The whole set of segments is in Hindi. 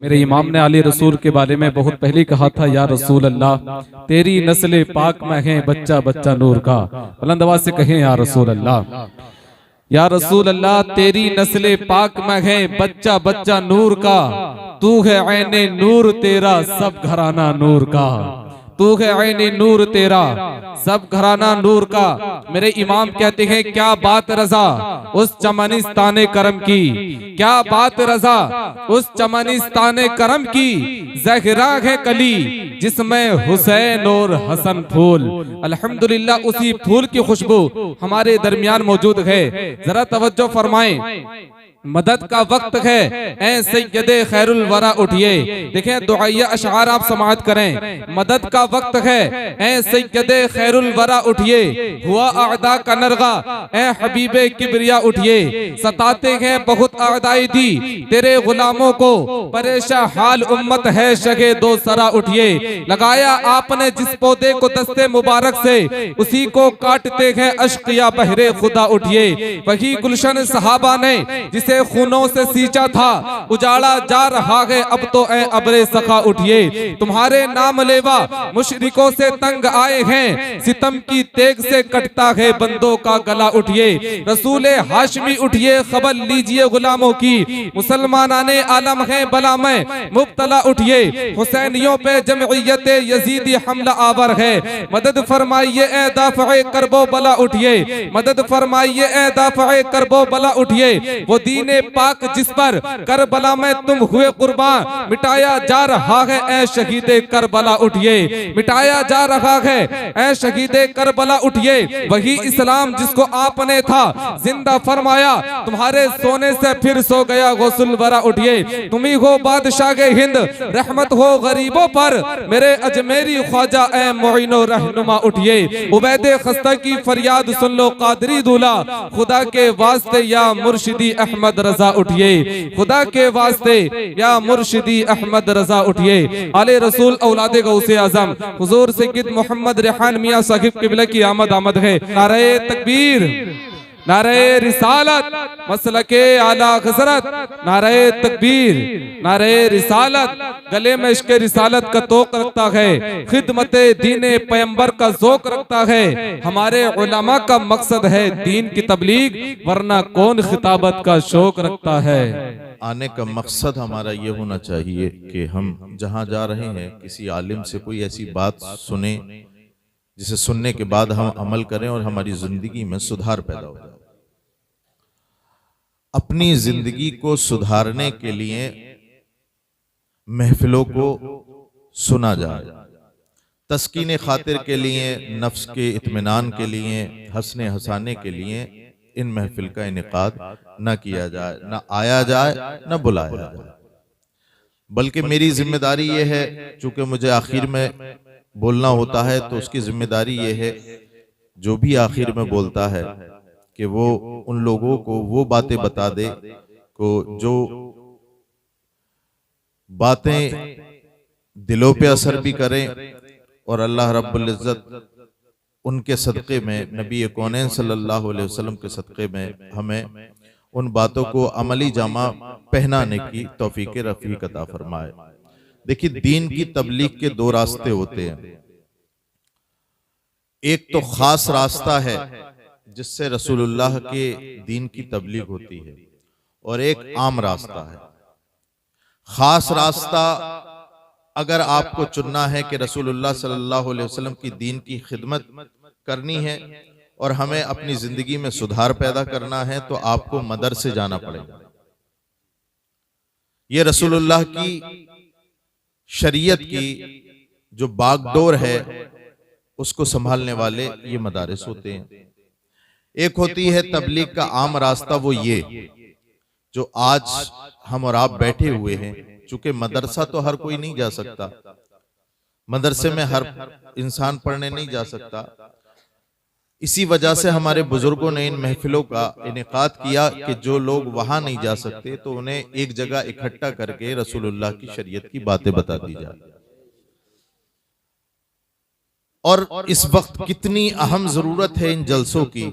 मेरे इमाम ने अली रसूल के बारे में बहुत पहले कहा था, या रसूल अल्लाह तेरी नस्ल पाक में है बच्चा बच्चा नूर का। बुलंद आवाज से कहें या रसूल अल्लाह, या रसूल अल्लाह तेरी नस्ल पाक में है बच्चा बच्चा नूर का। तू है ऐने नूर तेरा सब घराना नूर का। तू है ऐने नूर तेरा सब घराना नूर का। मेरे इमाम कहते हैं, क्या बात रजा उस चमनिस्ताने करम की, क्या बात रजा उस चमनिस्ताने करम की। ज़हरा है कली जिसमें हुसैन और हसन फूल। अल्हम्दुलिल्लाह उसी फूल की खुशबू हमारे दरमियान मौजूद है। जरा तवज्जो फरमाएं, मदद का वक्त है, ऐ सैयदे खैरुल वरा उठिए। देखें दुआया अशआर आप समाअत करें। मदद का वक्त है, ऐ सैयदे खैरुल वरा उठिए। हुआ आदा का नरगा, ऐ हबीबे किबरिया उठिए। सताते हैं बहुत आदाई दी तेरे गुलामों को, परेशान हाल उम्मत है शगे दो सरा उठिए। लगाया आपने जिस पौधे को दस्ते मुबारक से, उसी को काटते हैं अश्किया बहरे खुदा उठिए। वही गुलशन सहाबा ने जिसे खूनों से सींचा था, उजाड़ा जा रहा है अब तो ऐ अबरे सखा उठिए। तुम्हारे नाम लेवा मुशरिकों से तंग आए हैं, सितम की तेग से कटता है बंदों का गला उठिए। रसूले हाशमी उठिए, खबर लीजिए गुलामों की, मुसलमानाने आलम है बला में मुब्तला उठिए। हुसैनियों पे जमइयत यजीदी हमला आवर है, मदद फरमाइए ए दाफ़े करबो बला उठिए। मदद फरमाइए ए दाफ़े करबो बला उठिए। वो दीने पाक जिस पर करबला में तुम हुए कुर्बान, मिटाया जा रहा है ऐ शहीदे करबला उठिए। मिटाया जा रहा है ऐ शहीदे करबला उठिए। वही इस्लाम जिसको आपने था जिंदा फरमाया, तुम्हारे सोने से फिर सो गया गौसुल वरा उठिए। तुम ही हो बादशाह के हिंद, रहमत हो गरीबों पर, मेरे अजमेरी ख्वाजा ऐ मोइनो रहनुमा उठिए। उबैदे खस्ता की फरियाद सुन लो कादरी दूल्हा, खुदा के वास्ते या मुर्शिदी अहमद रजा उठिए। खुदा के वास्ते या मुर्शिदी अहमद रजा उठिए। आले रसूल औलादे गौसे आजम हुजूर सय्यद मोहम्मद रेहान मियां साहिब किबला की आमद आमद है। नारे तकबीर, नारे रिसालत, मसलके आला हज़रत, नारे तकबीर, नारे रिसालत। गले में इश्क़ रिसालत का तोक रखता है, खिदमते दीने पैगंबर का ज़ौक़ रखता है। हमारे उलमा का मकसद है दीन की तबलीग, वरना कौन खिताबत का शौक रखता है। आने का मकसद हमारा ये होना चाहिए कि हम जहाँ जा रहे हैं किसी आलिम से कोई ऐसी बात सुने जिसे सुनने के बाद हम अमल करें और हमारी जिंदगी में सुधार पैदा हो जाए। अपनी जिंदगी को सुधारने के लिए महफिलों को सुना जाए, तस्कीन खातिर के लिए, नफ्स के इत्मीनान के लिए, हंसने हंसाने के लिए इन महफिल का इनेकाद न किया जाए, न आया जाए, न बुलाया जाए। बल्कि मेरी जिम्मेदारी यह है, चूंकि मुझे आखिर में बोलना होता है, तो उसकी जिम्मेदारी ये है जो भी आखिर में बोलता है कि वो उन लोगों को वो बातें बता दे को जो बातें दिलों पे असर भी करें और अल्लाह रब्बुल इज्जत उनके सदक़े में, नबी कौनैन सल्लल्लाहु अलैहि वसल्लम के सदक़े में हमें उन बातों को अमली जामा पहनाने की तौफीक रफ़ीक अता फरमाए। देखिए, दीन की तबलीग के दो रास्ते होते हैं। एक तो खास रास्ता है जिससे रसूलुल्लाह के दीन की तबलीग होती है, और एक आम रास्ता है। खास रास्ता अगर आपको चुनना है कि रसूलुल्लाह सल्लल्लाहु अलैहि वसल्लम की दीन की खिदमत करनी है और हमें अपनी जिंदगी में सुधार पैदा करना है, तो आपको मदरसे जाना पड़ेगा। ये रसूलुल्लाह की शरीयत की जो बागडोर है उसको संभालने वाले ये मदारिस होते हैं। एक होती है तबलीग का आम रास्ता, वो ये जो आज हम और आप बैठे हुए हैं। चूंकि मदरसा तो हर कोई नहीं जा सकता, मदरसे में हर इंसान पढ़ने नहीं जा सकता, इसी वजह से हमारे बुजुर्गों ने इन महफिलों का इनेकाद किया कि जो लोग वहां नहीं जा सकते तो उन्हें एक जगह इकट्ठा करके रसूलुल्लाह की शरीयत की बातें बता दी जाए। और इस वक्त कितनी अहम जरूरत है इन जलसों की।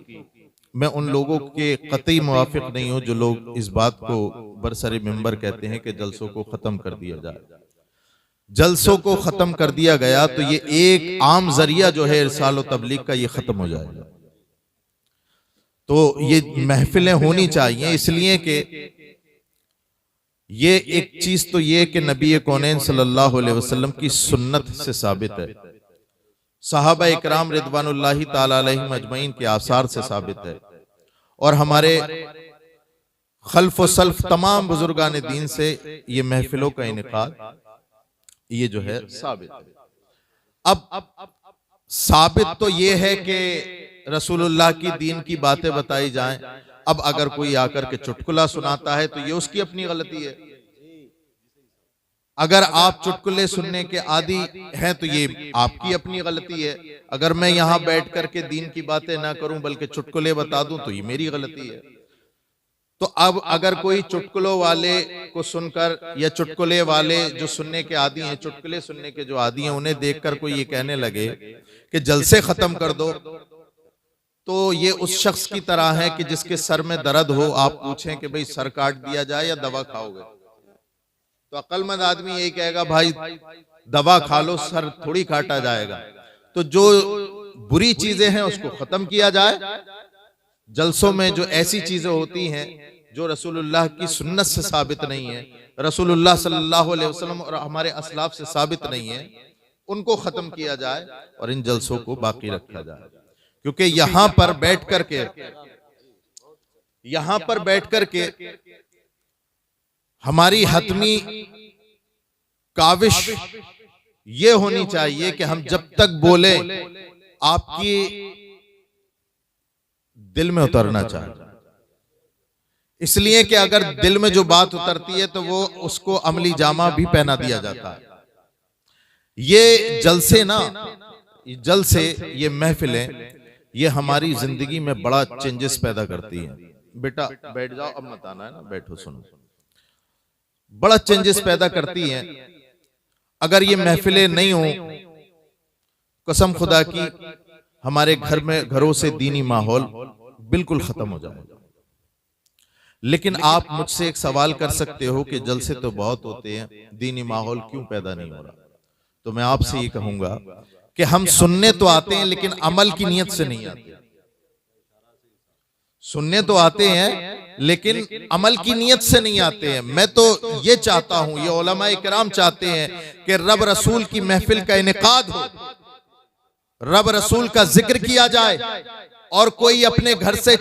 मैं उन लोगों के कतई मुवाफिक नहीं हूं जो लोग इस बात को बरसरे मिंबर कहते हैं कि जलसों को खत्म कर दिया जाए। जलसों को खत्म कर दिया गया तो ये एक आम जरिया जो है इरसाल और तबलीग का, ये खत्म हो जाएगा। तो ये महफिलें होनी चाहिए, इसलिए कि ये एक चीज तो ये कि नबी कौनैन सल्लल्लाहु अलैहि वसल्लम की सुन्नत से साबित है, सहाबा इकराम रिदवानुल्लाहि ताला अलैहिम अजमईन के आसार से साबित है, और हमारे खल्फ व सल्फ तमाम बुजुर्गान दीन से ये महफिलों का इनेकाद ये जो है साबित है। अब साबित तो ये है कि रसूलुल्लाह की दीन की बातें बताई जाएं। अब अगर कोई आकर के चुटकुला सुनाता है तो ये उसकी अपनी गलती है। अगर आप चुटकुले सुनने के आदी हैं तो ये आपकी अपनी गलती है। अगर मैं यहां बैठ करके दीन की बातें ना करूं बल्कि चुटकुले बता दूं तो ये मेरी गलती है। तो अब अगर कोई चुटकुलों वाले को सुनकर या चुटकुले वाले जो सुनने के आदी हैं, चुटकुले सुनने के जो आदी हैं, उन्हें देखकर कोई ये कहने लगे कि जलसे खत्म कर दो, तो ये उस शख्स की तरह है कि जिसके सर में दर्द हो, आप पूछें कि भाई सर काट दिया जाए या दवा खाओगे, तो अक्लमंद आदमी यही कहेगा भाई दवा खा लो, सर थोड़ी काटा जाएगा। तो जो बुरी चीजें हैं उसको खत्म किया जाए। जलसों में जो ऐसी चीजें होती हैं जो रसूलुल्लाह की सुन्नत से साबित नहीं है, रसूलुल्लाह सल्लल्लाहु अलैहि वसल्लम और हमारे असलाफ से साबित नहीं है, उनको खत्म किया जाए और इन जलसों को बाकी रखा जाए। क्योंकि यहां पर बैठ करके हमारी हतमी काविश ये होनी चाहिए कि हम जब तक बोले आपकी दिल में उतरना चाहिए। इसलिए कि अगर दिल में जो बात उतरती है तो वो उसको अमली जामा भी पहना दिया जाता है। ये जलसे ना, जलसे, ये महफिलें, ये हमारी जिंदगी में बड़ा चेंजेस पैदा करती हैं। बेटा बैठ जाओ, अब मत आना है ना, बैठो सुनो। बड़ा चेंजेस पैदा करती हैं। अगर ये महफिलें नहीं हो, कसम खुदा की हमारे घर में, घरों से दीनी माहौल बिल्कुल खत्म हो जाएगा। लेकिन आप मुझसे एक सवाल कर सकते हो कि जलसे तो बहुत होते हैं, दीनी माहौल क्यों पैदा नहीं हो रहा? तो मैं आपसे ये कहूंगा कि हम सुनने तो आते हैं लेकिन अमल की नीयत से नहीं आते। सुनने तो आते हैं लेकिन अमल की नीयत से नहीं आते हैं। मैं तो ये चाहता हूं, ये उलमा इकराम चाहते हैं कि रब रसूल की महफिल का इनेकाद हो, रब रसूल का जिक्र किया जाए, और कोई अपने घर से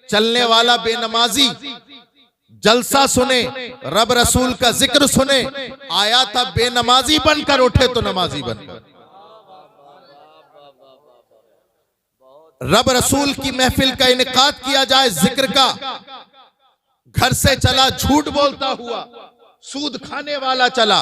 चलने वाला बेनमाजी जलसा सुने, रब रसूल का जिक्र सुने, आया था बेनमाजी बनकर उठे तो नमाजी बनकर। रब रसूल की महफिल का इनेकाद किया जाए, जिक्र का, घर से चला झूठ बोलता हुआ, सूद खाने वाला चला,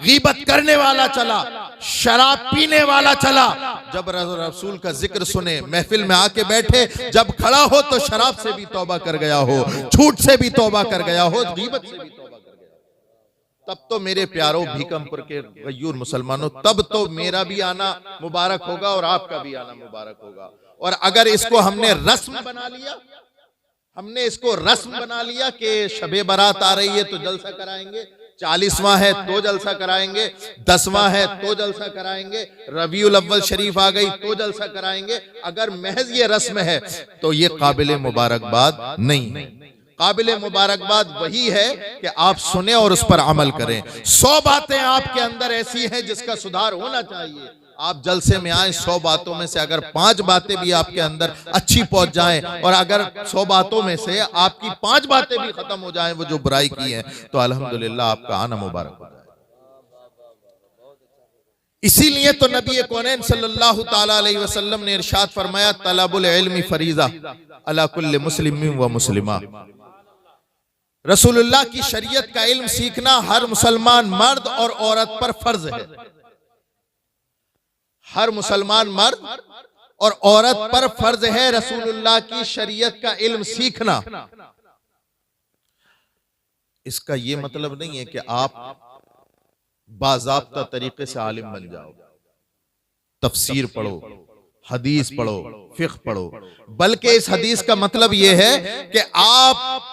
गीबत करने वाला चला, शराब पीने वाला चला, जब रसूल का जिक्र सुने, महफिल में आके बैठे, जब खड़ा हो तो शराब से भी तौबा कर गया हो, झूठ से भी तौबा कर गया हो, गीबत से भी तौबा कर गया हो, तब तो मेरे प्यारों भीकमपुर के गयूर मुसलमानों, तब तो मेरा भी आना मुबारक होगा और आपका भी आना मुबारक होगा। और अगर इसको हमने रस्म बना लिया, हमने इसको रस्म बना लिया कि शबे बारात आ रही है तो जलसा कराएंगे, 40वां है तो जलसा कराएंगे, 10वां है तो जलसा कराएंगे, रबीउल अव्वल शरीफ आ गई तो जलसा कराएंगे, अगर महज ये रस्म है तो ये काबिल मुबारकबाद नहीं है। काबिल मुबारकबाद वही है कि आप सुने और उस पर अमल करें। 100 बातें आपके अंदर ऐसी हैं जिसका सुधार होना चाहिए। आप जलसे में आए, 100 बातों में से अगर 5 बातें भी आपके अंदर अच्छी पहुंच जाएं, और अगर 100 बातों में से आपकी 5 बातें भी खत्म हो जाएं वो जो बुराई की है, तो अल्हम्दुलिल्लाह आपका आना मुबारक हो जाए। इसीलिए तो नबी कौनैन सल्लल्लाहु ताला अलैहि वसल्लम ने इरशाद फरमाया, तलबुल इल्मी फरीज़ा अला कुल्li मुस्लिमिन व मुस्लिमा। रसूलुल्लाह की शरीयत का इल्म सीखना हर मुसलमान मर्द और औरत पर फर्ज है। हर मुसलमान मर्द और औरत पर फर्ज है रसूलुल्लाह की शरीयत का इल्म सीखना। इसका यह मतलब नहीं है कि आप बाज़ाब्ता तरीके से आलिम बन जाओ, तफसीर पढ़ो, हदीस पढ़ो, फिक्ह पढ़ो, बल्कि इस हदीस का मतलब यह है कि आप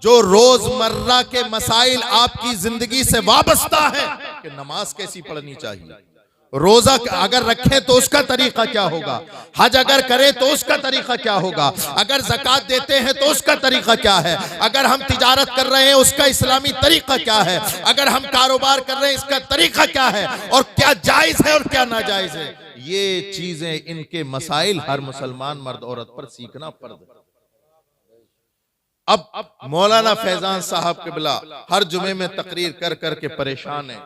जो रोजमर्रा के मसाइल आपकी जिंदगी से वाबस्ता है कि नमाज कैसी पढ़नी चाहिए, रोजा अगर रखें तो उसका तरीका क्या होगा, हज अगर करें तो उसका तरीका क्या होगा, अगर ज़कात देते हैं तो उसका तरीका क्या है, अगर हम तिजारत कर रहे हैं उसका इस्लामी तरीका क्या है, अगर हम कारोबार कर रहे हैं इसका तरीका क्या है, और क्या जायज है और क्या नाजायज है। ये चीजें, इनके मसाइल हर मुसलमान मर्द औरत पर सीखना फर्ज है। अब मौलाना फैजान साहब क़िबला हर जुमे में तकरीर कर करके परेशान है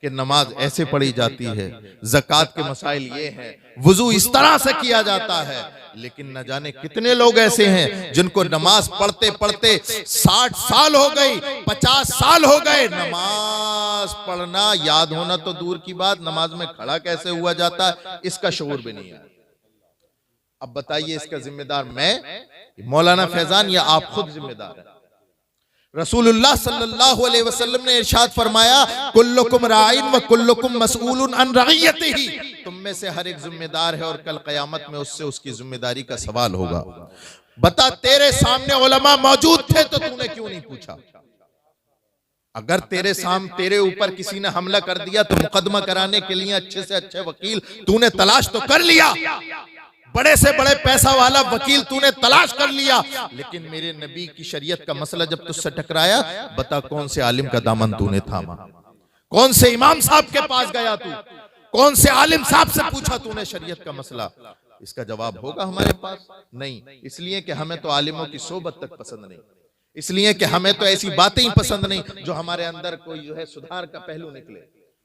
कि नमाज ऐसे पढ़ी जाती है, ज़कात के मसाइल ये हैं, वुजू इस तरह से किया जाता है, लेकिन न जाने कितने लोग ऐसे हैं जिनको नमाज पढ़ते पढ़ते 60 साल हो गई, 50 साल हो गए, नमाज पढ़ना याद होना तो दूर की बात, नमाज में खड़ा कैसे हुआ जाता है इसका शऊर भी नहीं है। अब बताइए इसका जिम्मेदार मैं, मौलाना फैजान, या आप खुद जिम्मेदार हैं? रसूलुल्लाह सल्लल्लाहु अलैहि वसल्लम ने इरशाद फरमाया, कुल्लुकुम राइन व कुल्लुकुम मसऊलुन अन रइयतिही, तुम में से हर एक जिम्मेदार है और कल क़यामत में उससे उसकी जिम्मेदारी का सवाल होगा। बता, तेरे सामने उलमा मौजूद थे तो तूने क्यों नहीं पूछा? अगर तेरे ऊपर किसी ने हमला कर दिया तो मुकदमा कराने के लिए अच्छे से अच्छे वकील तूने तलाश तो कर लिया, बड़े से बड़े पैसा वाला वकील तूने तलाश कर लिया, लेकिन मेरे नबी की शरीयत का मसला जब तुझसे टकराया, बता कौन से आलिम का दामन तूने थामा, कौन से इमाम साहब के पास गया तू, कौन से आलिम साहब से पूछा तूने शरीयत का मसला? इसका जवाब होगा हमारे पास नहीं, इसलिए कि हमें तो आलिमों की सोबत तक पसंद नहीं, इसलिए कि हमें तो ऐसी बातें ही पसंद नहीं जो हमारे अंदर कोई जो है सुधार का पहलू निकले,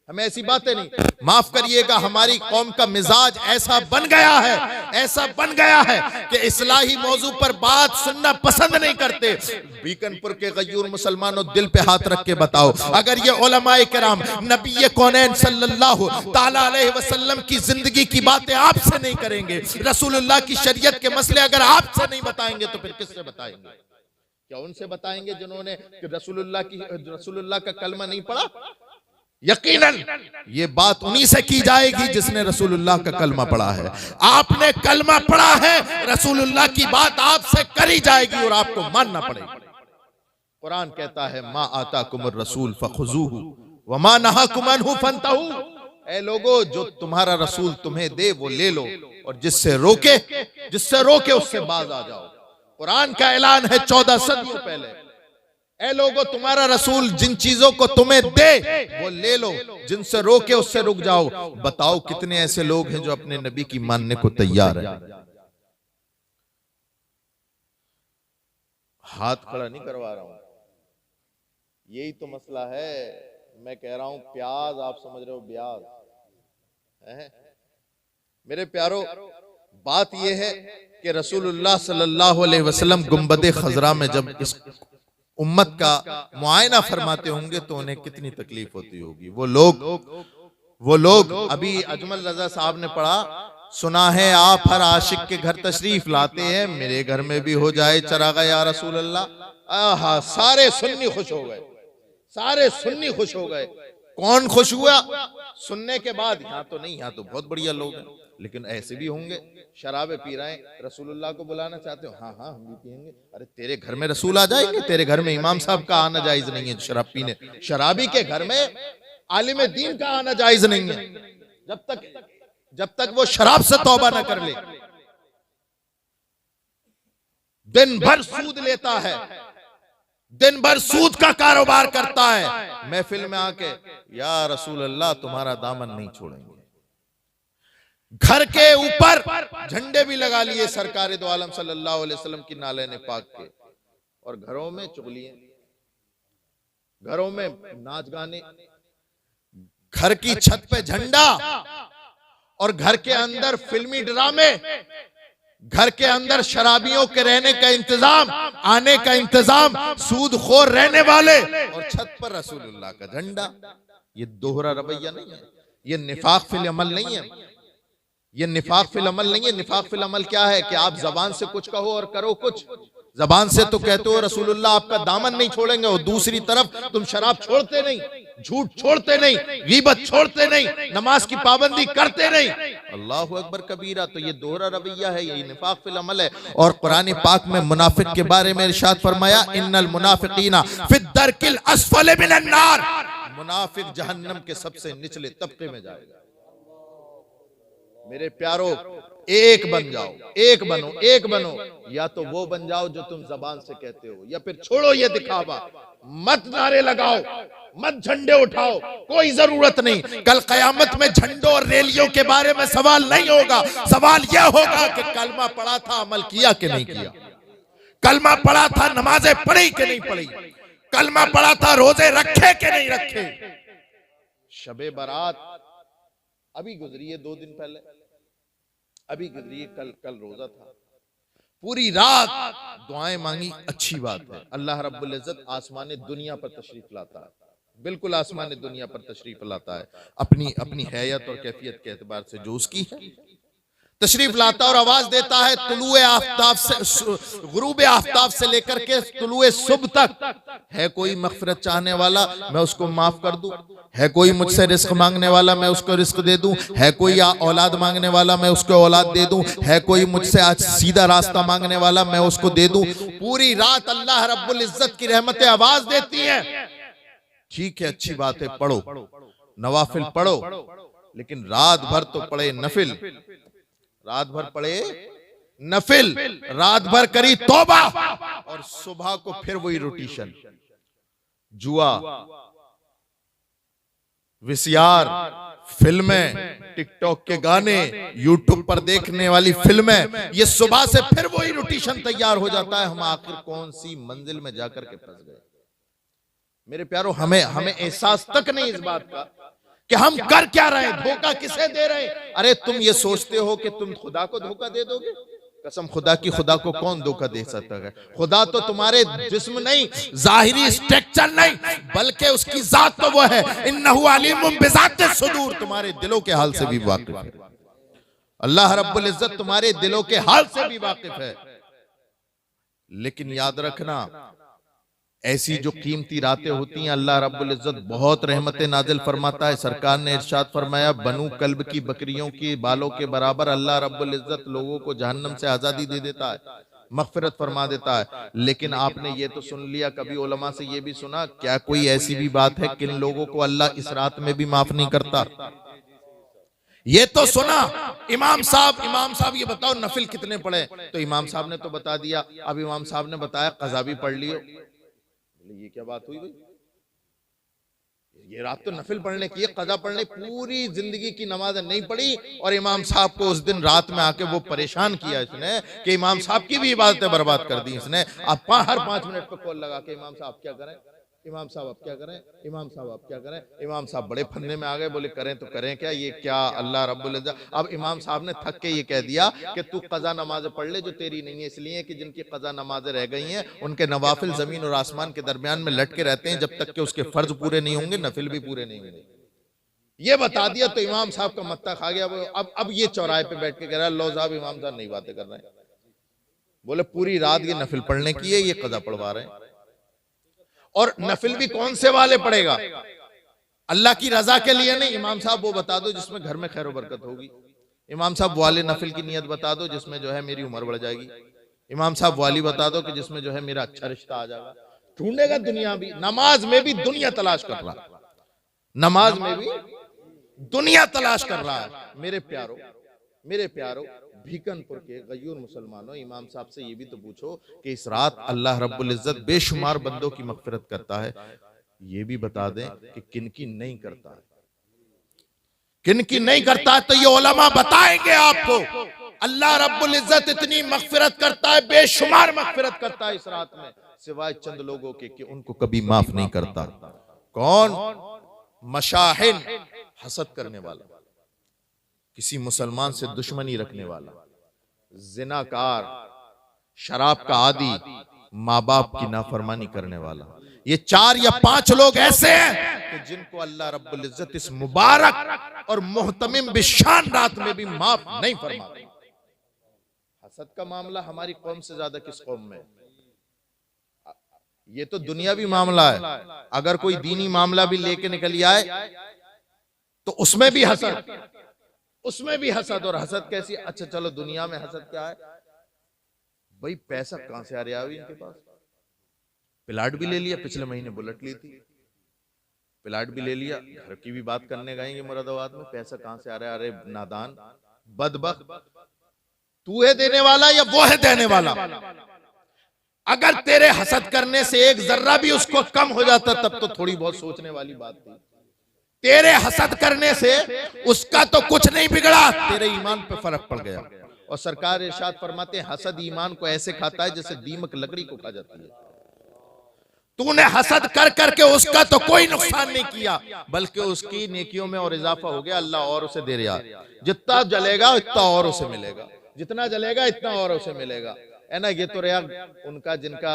हमें ऐसी बातें नहीं। माफ करिएगा, हमारी कौम का मिजाज ऐसा बन गया है कि इस्लाही मौजू पर बात सुनना पसंद नहीं करते। बीकनपुर के गयूर मुसलमानों, दिल पे हाथ रख के बताओ, अगर ये उलमाए किराम नबी कौनैन सल्लल्लाहु ताला अलैहि वसल्लम की जिंदगी की बातें आपसे नहीं करेंगे, रसूलुल्लाह की शरीयत के मसले अगर आपसे नहीं बताएंगे तो फिर किससे बताएंगे? क्या उनसे बताएंगे जिन्होंने रसूलुल्लाह का कलमा नहीं पढ़ा? यकीनन ये बात उन्हीं से की जाएगी जिसने रसूलुल्लाह का कलमा पढ़ा है। आपने कलमा पढ़ा है, रसूलुल्लाह की बात आपसे करी जाएगी और आपको मानना पड़ेगा। कुरान कहता है, मा आताकुमुर रसूल फखुजूहु व मा नहाकुम अन्हु फंतहू, ऐ लोगो जो तुम्हारा रसूल तुम्हें दे वो ले लो, और जिससे रोके उससे बाज आ जाओ। कुरान का ऐलान है 14 सदियों पहले, ऐ लोगो तुम्हारा रसूल जिन चीजों को तुम्हें दे वो ले लो, जिनसे रोके उससे रुक जाओ। बताओ कितने ऐसे लोग हैं जो अपने नबी की मानने को तैयार है? हाथ खड़ा नहीं करवा रहा हूं, यही तो मसला है। मैं कह रहा हूं प्याज, आप समझ रहे हो ब्याज है? मेरे प्यारो, बात यह है कि रसूलुल्लाह सल्लल्लाहु अलैहि वसल्लम गुंबदे खजरा में जब इस उम्मत का मुआयना फरमाते होंगे तो उन्हें कितनी तकलीफ होती होगी। वो लोग अभी अजमल रजा साहब ने पढ़ा, सुना है आप हर आशिक के घर तशरीफ लाते हैं, मेरे घर में भी हो जाए चरागा या रसूल अल्लाह। आहा, सारे सुन्नी खुश हो गए, सारे सुन्नी खुश हो गए। कौन खुश हुआ सुनने के बाद? यहाँ तो नहीं, यहाँ तो बहुत बढ़िया लोग हैं, लेकिन ऐसे भी होंगे शराबे पी रहे हैं, रसूलुल्लाह को बुलाना चाहते हो, हाँ हाँ हम भी पियेंगे। अरे तेरे घर में रसूल आ जाएंगे? तेरे घर में इमाम साहब का आना जायज नहीं है शराब पीने, शराबी के घर में आलिम दीन का आना जायज नहीं है जब तक वो शराब से तौबा ना कर ले। दिन भर सूद लेता है, दिन भर सूद का कारोबार करता है, महफिल में आके या रसूल अल्लाह तुम्हारा दामन नहीं छोड़ेंगे। घर के ऊपर झंडे भी लगा लिए सरकार दो आलम सल्लल्लाहु अलैहि वसल्लम की नाले पाक के, और घरों में चुगलियां, घरों में नाच गाने, घर की छत पे झंडा, और घर के अंदर फिल्मी ड्रामे, घर के अंदर शराबियों के रहने का इंतजाम, आने का इंतजाम, सूदखोर रहने वाले, और छत पर रसूलुल्लाह का झंडा। ये दोहरा रवैया नहीं है, ये निफाक फिल अमल नहीं है, ये निफाक फिल अमल नहीं है। निफाक फिल अमल क्या है कि आप जबान से कुछ कहो और करो कुछ। जबान से तो कहते हो रसूलुल्लाह आपका दामन नहीं छोड़ेंगे, और दूसरी तरफ तुम शराब छोड़ते नहीं, झूठ छोड़ते नहीं, गीबत छोड़ते नहीं, नमाज की पाबंदी करते नहीं, अल्लाहु अकबर कबीरा। तो ये दोहरा रवैया है, ये निफाक फिल अमल है। और कुरान पाक में मुनाफिक के बारे में इरशाद फरमाया, इन्नल मुनाफिकीना फिद दरकिल अस्फल मिनन नार, मुनाफिक जहन्नम के सबसे निचले तबके में जाएगा। मेरे प्यारो, एक बन जाओ, एक बनो, एक बनो। या तो वो बन जाओ जो तुम जबान से कहते हो, या फिर छोड़ो ये दिखावा, मत नारे लगाओ, मत झंडे उठाओ, कोई जरूरत नहीं। कल कयामत में झंडों और रैलियों के बारे में सवाल नहीं होगा, सवाल यह होगा कि कलमा पढ़ा था, अमल किया कि नहीं किया। कलमा पढ़ा था, नमाजें पढ़ी कि नहीं पढ़ी। कलमा पढ़ा था, रोजे रखे कि नहीं रखे। शबे बारात अभी गुजरी है, 2 दिन पहले अभी गुजरी है। कल रोजा था, पूरी रात दुआएं मांगी, अच्छी बात है। अल्लाह रब्बुल इज्जत आसमान दुनिया पर तशरीफ लाता है, बिल्कुल आसमान दुनिया पर तशरीफ लाता है, अपनी हैयत और कैफियत के एतबार से जो उसकी है तशरीफ लाता और आवाज देता है। तुलुए आफ्ताब से, गुरूबे आफ्ताब से लेकर के तुलुए सुबह तक है कोई मगफिरत चाहने वाला, मैं उसको माफ कर दूं। है कोई मुझसे रिस्क मांगने वाला, मैं उसको रिस्क दे दूं। है कोई औलाद मांगने वाला, मैं उसको औलाद दे दूं। है कोई मुझसे आज सीधा रास्ता मांगने वाला, मैं उसको दे दूं। पूरी रात अल्लाह रब्बुल इज्जत की रहमतें आवाज देती हैं। ठीक है, अच्छी बात है, पढ़ो, नवाफिल पढ़ो, लेकिन रात भर तो पढ़े नफिल, रात भर पढ़े नफिल, रात भर करी तौबा, और सुबह को फिर वही रोटेशन, जुआ, वीसीआर, फिल्में, टिकटॉक के गाने, यूट्यूब पर देखने वाली फिल्में, ये सुबह से फिर वही रोटेशन तैयार हो जाता है। हम आखिर कौन सी मंजिल में जाकर के फंस गए। मेरे प्यारो, हमें एहसास तक नहीं इस बात का कि हम कर क्या रहे हैं, धोखा किसे दे रहे हैं। अरे तुम ये सोचते हो कि तुम खुदा को धोखा दे दोगे? कसम खुदा की, खुदा को कौन धोखा दे सकता है। खुदा तो तुम्हारे जिस्म नहीं, जाहिरी स्ट्रक्चर नहीं, बल्कि उसकी जात तो वो है, इन्नहु अलीमुम बिज़ाति सुदूर, तुम्हारे दिलों के हाल से भी वाकिफ है। अल्लाह रब्बुल इज्जत तुम्हारे दिलों के हाल से भी वाकिफ है। लेकिन याद रखना, ऐसी जो कीमती रातें होती हैं, अल्लाह रब्बुल इज्जत बहुत रहमतें नाजिल फरमाता है। सरकार ने इरशाद फरमाया, बनू कल्ब की बकरियों के बालों के बराबर अल्लाह रब्बुल इज्जत लोगों को जहन्नम से आजादी दे देता है, मगफिरत फरमा देता है। लेकिन आपने ये तो सुन लिया, कभी उलमा से ये भी सुना, क्या कोई ऐसी भी बात है किन लोगों को अल्लाह इस रात में भी माफ नहीं करता? ये तो सुना। इमाम साहब ये बताओ नफिल कितने पढ़े? तो इमाम साहब ने तो बता दिया। अब इमाम साहब ने बताया कज़ा भी पढ़ लियो। ये क्या बात हुई भाई? ये रात तो नफिल पढ़ने की, कज़ा पढ़ने, पूरी जिंदगी की नमाज नहीं पढ़ी। और इमाम साहब को उस दिन रात में आके वो परेशान किया इसने कि इमाम साहब की भी इबादतें बर्बाद कर दी इसने। अब हर 5 मिनट पे कॉल लगा के, इमाम साहब क्या करें, इमाम साहब आप क्या करें, इमाम साहब आप क्या करें। इमाम साहब बड़े फन्ने में आ गए, बोले करें तो करें क्या, ये क्या अल्लाह रब्बुल इज्जत। अब इमाम साहब ने थक के ये कह दिया कि तू कज़ा नमाज पढ़ ले जो तेरी नहीं है, इसलिए कि जिनकी कज़ा नमाजें रह गई हैं उनके नवाफिल जमीन और आसमान के दरमियान में लटके रहते हैं, जब तक कि उसके फर्ज पूरे नहीं होंगे नफिल भी पूरे नहीं होंगे। ये बता दिया तो इमाम साहब का मत्ता खा गया। अब ये चौराहे पे बैठ के कह रहा है, लो साहब इमाम साहब नहीं बातें कर रहे हैं। बोले पूरी रात ये नफिल पढ़ने की है, ये कज़ा पढ़वा रहे हैं। और नफिल भी कौन से वाले पड़ेगा? अल्लाह की रजा के लिए नहीं। इमाम साहब वो बता दो जिसमें घर में खैर बरकत होगी। इमाम साहब वाले नफिल की नियत बता दो जिसमें जो है मेरी उम्र बढ़ जाएगी। इमाम साहब वाली बता दो कि जिसमें जो है मेरा अच्छा रिश्ता आ जाएगा। ढूंढेगा दुनिया भी, नमाज में भी दुनिया तलाश कर रहा है, नमाज में भी दुनिया तलाश कर रहा है। मेरे प्यारो भीकनपुर के गयूर मुसलमानों, इमाम साहब से ये भी तो पूछो कि इस रात अल्लाह रब्बुल इज्जत बेशुमार बंदों की मगफिरत करता है। ये भी बता दें कि किनकी नहीं करता है, किनकी नहीं करता है, तो ये उलमा बताएंगे आपको। अल्लाह रब्बुल इज्जत इतनी मगफिरत करता है, बेशुमार मगफिरत करता है इस रात में, सिवाय चंद लोगों के कि उनको कभी माफ नहीं करता। कौन? मशाहिन, हसद करने वाला, किसी मुसलमान से दुश्मनी रखने वाला, जिनाकार, शराब का आदी, माँ बाप की नाफरमानी करने वाला। ये 4 या 5 लोग ऐसे हैं कि जिनको अल्लाह रब्बुल इज्जत इस मुबारक और मुहतमिम बिशान रात में भी माफ नहीं फरमाता। हसद का मामला हमारी कौम से ज्यादा किस कौम में? ये तो दुनियावी मामला है। अगर कोई दीनी मामला भी लेके निकल आए तो उसमें भी हसद। उसमें भी हसद। और हसद कैसी? अच्छा चलो दुनिया में हसद क्या है भाई, पैसा कहां से आ रहा है इनके पास, प्लाट भी ले लिया, पिछले महीने बुलेट ली थी, प्लाट भी ले लिया, घर की भी बात करने गएंगे मुरादाबाद में, पैसा कहां से आ रहा है? अरे नादान बदबख्त, तू है देने वाला या वो है देने वाला? अगर तेरे हसद करने से एक जर्रा भी उसको कम हो जाता तब तो थोड़ी बहुत सोचने वाली बात थी। तेरे हसद करने से उसका तो कुछ नहीं बिगड़ा, तेरे ईमान पे फर्क पड़ गया। और सरकार इरशाद फरमाते हैं हसद ईमान को ऐसे खाता है जैसे दीमक लकड़ी को खा जाती है। तूने हसद कर करके उसका तो कोई नुकसान नहीं किया, बल्कि उसकी नेकियों में और इजाफा हो गया। अल्लाह और उसे दे रहा है, जितना जलेगा उतना और उसे मिलेगा, जितना जलेगा इतना और उसे मिलेगा, है ना। ये तो रहा उनका जिनका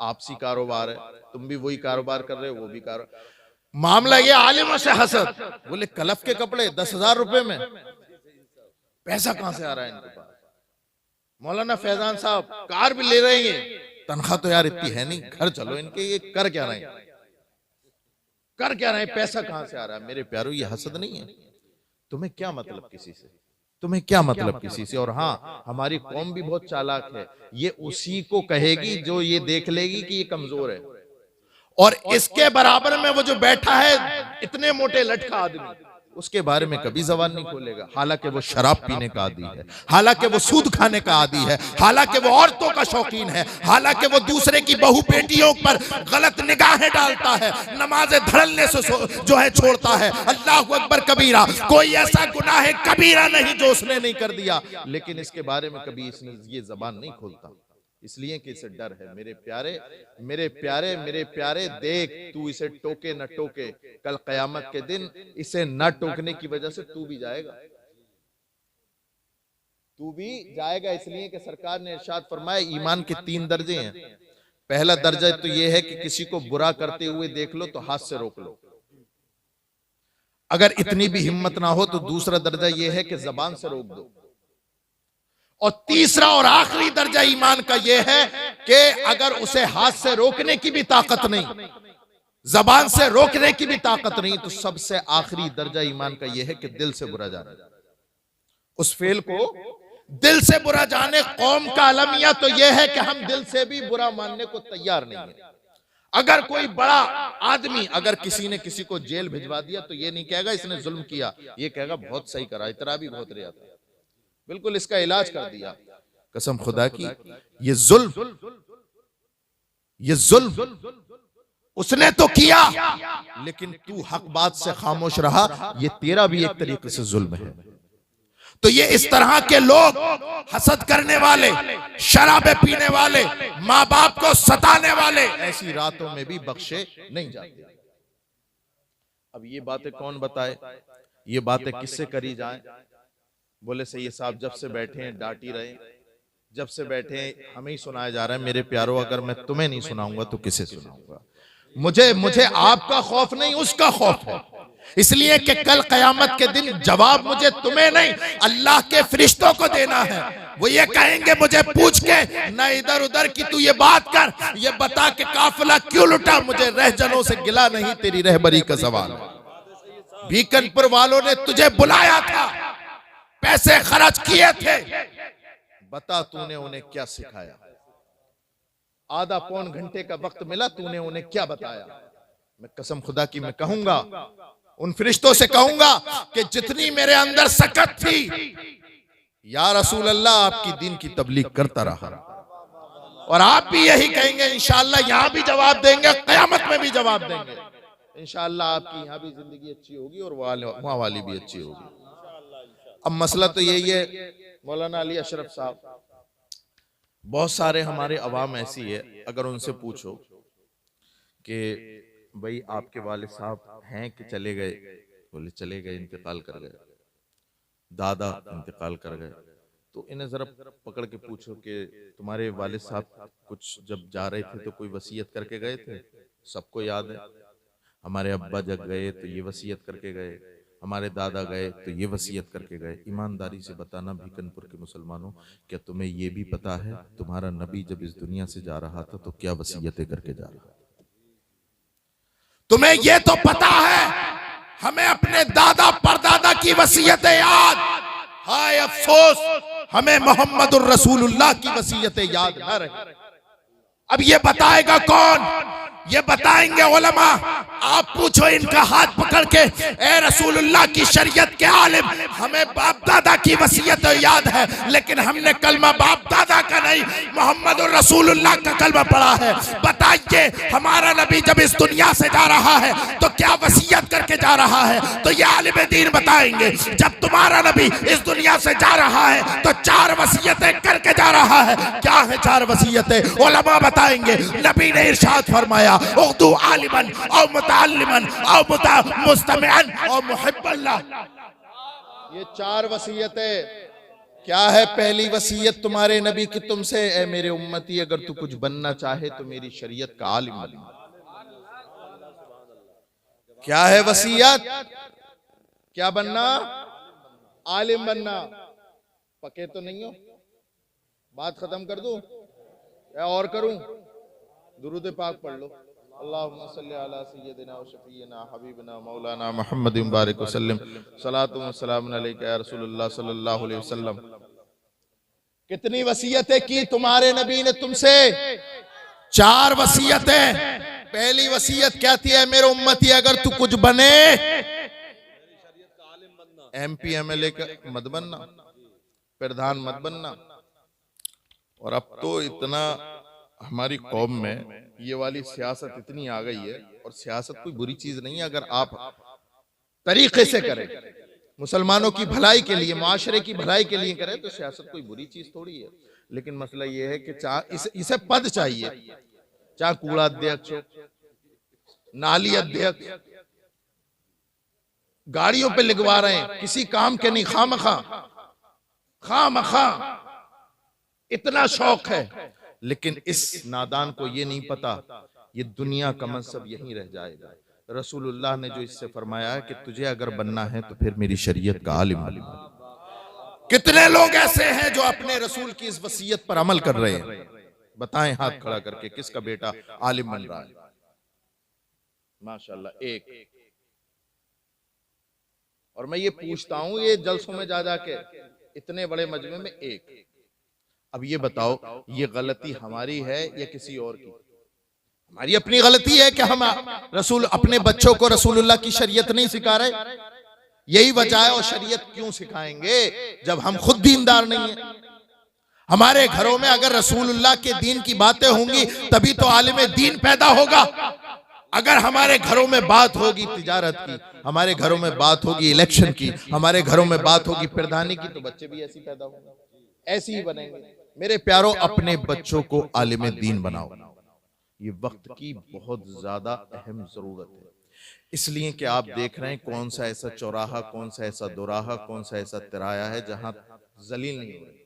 आपसी कारोबार है, तुम भी वही कारोबार कर रहे हो, वो भी कारोबार। मामला ये आलिमों से हसद, बोले कलफ के कपड़े 10,000 रुपए में, पैसा कहां से आ रहा है इनके पास? मौलाना फैजान साहब कार भी ले रहे हैं, तनख्वाह तो यार इतनी है नहीं, घर चलो इनके, ये कर क्या रहे हैं, कर क्या रहे हैं, पैसा कहां से आ रहा है? मेरे प्यारो ये हसद नहीं है। तुम्हें क्या मतलब किसी से, तुम्हें क्या मतलब किसी से? और हाँ, हमारी कौम भी बहुत चालाक है, ये उसी को कहेगी जो ये देख लेगी कि ये कमजोर है, और इसके बराबर में वो जो बैठा है इतने मोटे लटका आदमी, उसके बारे में कभी जबान नहीं खोलेगा। हालांकि वो शराब पीने का आदी है, हालांकि वो सूद खाने का आदी है, हालांकि वो औरतों का शौकीन है, हालांकि वो दूसरे की बहू बेटियों पर गलत निगाहें डालता है, नमाजें धड़ल्ले से जो है छोड़ता है। अल्लाह अकबर कबीरा, कोई ऐसा गुनाह कबीरा नहीं जो उसने नहीं कर दिया, लेकिन इसके बारे में कभी इसने ये जबान नहीं खोलता, इसलिए कि इसे डर है। मेरे प्यारे मेरे प्यारे मेरे प्यारे, देख तू इसे टोके न टोके, कल कयामत के दिन इसे न टोकने की वजह से तू भी जाएगा, तू भी जाएगा। इसलिए कि सरकार ने इरशाद फरमाया ईमान के 3 दर्जे हैं। पहला दर्जा तो यह है कि किसी को बुरा करते हुए देख लो तो हाथ से रोक लो, अगर इतनी भी हिम्मत ना हो तो दूसरा दर्जा यह है कि जबान से रोक दो, और तीसरा और आखिरी दर्जा ईमान का यह है कि अगर उसे हाथ से रोकने की भी ताकत नहीं, जबान से रोकने की भी ताकत नहीं, तो सबसे आखिरी दर्जा ईमान का यह है कि दिल से बुरा जाना, उस फेल को दिल से बुरा जाने। कौम का अलमिया तो यह है कि हम दिल से भी बुरा मानने को तैयार नहीं है। अगर कोई बड़ा आदमी, अगर किसी ने किसी को जेल भिजवा दिया तो यह नहीं कहेगा इसने जुल्म किया, यह कहेगा बहुत सही करा, इतना भी बहुत रिया था, बिल्कुल इसका इलाज कर दिया। कसम खुदा की, ये जुल्म उसने तो किया, लेकिन तू हक बात से खामोश रहा, ये तेरा भी एक तरीके से जुल्म है। तो ये इस तरह के लोग, हसद करने वाले, शराबे पीने वाले, माँ बाप को सताने वाले, ऐसी रातों में भी बख्शे नहीं जाते। अब ये बातें कौन बताए, ये बातें किससे करी जाए? बोले सैयद साहब जब से बैठे हैं डांट ही रहे, जब से बैठे हैं हमें ही सुनाया जा रहा है। मेरे प्यारो, अगर मैं तुम्हें नहीं सुनाऊंगा तो किसे सुनाऊंगा? मुझे आपका खौफ नहीं, उसका खौफ है, इसलिए कि कल कयामत के दिन जवाब मुझे तुम्हें नहीं अल्लाह के फरिश्तों को देना है। वो ये कहेंगे मुझे पूछ के, न इधर उधर की तू ये बात कर, ये बता के काफिला क्यों लुटा, मुझे रहजनों से गिला नहीं, तेरी रहबरी का सवाल। बीकनपुर वालों ने तुझे बुलाया था, पैसे खर्च किए थे, बता तूने उन्हें क्या सिखाया? आधा पौन घंटे का वक्त मिला, तूने उन्हें क्या बताया? मैं कसम खुदा की मैं कहूंगा, उन फरिश्तों से कहूंगा कि जितनी मेरे अंदर सकत थी, या रसूल अल्लाह आपकी दीन की तबलीग करता रहा, और आप भी यही कहेंगे इंशाअल्लाह, यहां भी जवाब देंगे, कयामत में भी जवाब देंगे इंशाअल्लाह। आपकी यहां भी जिंदगी अच्छी होगी और वहां वाली भी अच्छी होगी। अब मसला तो यही है, मौलाना अली अशरफ साहब, बहुत सारे हमारे अवाम ऐसी है, अगर उनसे पूछो कि भाई आपके वालिद साहब हैं कि चले गए, बोले चले गए, इंतकाल कर गए, दादा इंतकाल कर गए, तो इन्हें जरा पकड़ के पूछो कि तुम्हारे वालिद साहब कुछ जब जा रहे थे तो कोई वसीयत करके गए थे? सबको याद है, हमारे अब्बा जब गए तो ये वसीयत करके गए, हमारे दादा गए तो ये वसीयत करके गए। ईमानदारी से बताना बीकनपुर के मुसलमानों, क्या तुम्हें ये भी पता है तुम्हारा नबी जब इस दुनिया से जा रहा था तो क्या वसीयतें करके जा रहा था? तुम्हें ये तो पता है हमें अपने दादा परदादा की वसीयतें याद, हाय अफसोस हमें मोहम्मदुर रसूलुल्लाह की वसीयतें याद न रही। अब ये बताएगा कौन? ये बताएंगे उलमा। आप पूछो इनका हाथ पकड़ के, ए रसूलुल्लाह की शरीयत के आलिम, हमें बाप दादा की वसीयत याद है, लेकिन हमने कलमा बाप दादा का नहीं मोहम्मद रसूलुल्लाह का कलमा पढ़ा है। बताइए हमारा नबी जब इस दुनिया से जा रहा है तो क्या वसीयत करके जा रहा है? तो ये आलिम दीन बताएंगे। जब तुम्हारा नबी इस दुनिया से जा रहा है तो 4 वसीयतें करके जा रहा है। क्या है 4 वसीयतें? उलमा बताएंगे। नबी ने इरशाद फरमाया, उर्दू आलिमन और मुतअल्लिमन और मुस्तमिअन और मुहिब्बल्लाह। ये 4 वसीयतें। क्या है पहली वसीयत तुम्हारे नबी की तुमसे? ए मेरे उम्मती, अगर तू कुछ बनना चाहे तो मेरी शरीयत का आलिम बन। क्या है वसीयत? क्या बनना? आलिम बनना। पके तो नहीं हो? बात खत्म कर दूं या और करूं? दुरूद पाक पढ़ लो। अल्लाहुम्मा सल्ली अला सय्यदिना व शफीना हबीबना मौलाना मुहम्मद मुबारक वसल्लम सलातु व सलामुन अलैका या रसूलुल्लाह सल्लल्लाहु अलैहि वसल्लम। कितनी वसीयतें की तुम्हारे नबी ने तुमसे? 4 वसीयतें। पहली वसीयत क्या थी? है मेरे उम्मती, अगर तू कुछ बने, MP MLA का मत बनना, प्रधान मत बनना। और अब तो इतना हमारी कौम में ये वाली सियासत इतनी आ गई है, और सियासत कोई बुरी चीज नहीं है अगर आप तरीके से करें, मुसलमानों की भलाई के लिए, मुआशरे की भलाई के लिए करें, तो सियासत कोई बुरी चीज थोड़ी है। लेकिन मसला ये है कि इसे पद चाहिए, चाहे कूड़ा अध्यक्ष हो, नाली अध्यक्ष, गाड़ियों पे लिखवा रहे हैं, किसी काम के नहीं, खामखा इतना शौक है। लेकिन इस नादान को ये नहीं पता ये दुनिया का मनसब यहीं रह जाएगा। रसूलुल्लाह ने जो इससे फरमाया है कि तुझे अगर बनना है तो फिर मेरी शरीयत का आलिम बन। कितने लोग ऐसे हैं जो अपने रसूल की इस वसीयत पर अमल कर रहे हैं? बताएं हाथ खड़ा करके, किसका बेटा आलिम बन रहा है? माशाल्लाह, एक। और मैं ये पूछता हूं, ये जलसों में जा जाके, इतने बड़े मजमे में एक। अब ये बताओ, ये गलती हमारी है या किसी और की? हमारी अपनी गलती है कि हम रसूल अपने बच्चों को रसूलुल्लाह की शरीयत नहीं सिखा रहे। यही वजह है। और शरीयत क्यों सिखाएंगे जब हम खुद दीनदार नहीं है? हमारे घरों में अगर रसूलुल्लाह के दीन की बातें होंगी तभी तो आलिम दीन पैदा होगा। अगर हमारे घरों में बात होगी तिजारत की, हमारे घरों में बात होगी इलेक्शन की, हमारे घरों में बात होगी प्रधानी की, तो बच्चे भी ऐसे पैदा होंगे, ऐसे ही बनेंगे। मेरे प्यारों, अपने बच्चों को आलिम दीन बनाओ। ये वक्त की बहुत ज्यादा अहम जरूरत है। इसलिए कि आप देख रहे हैं कौन सा ऐसा चौराहा, कौन सा ऐसा दोराहा, कौन सा ऐसा तिराया है जहां जलील नहीं हो रही।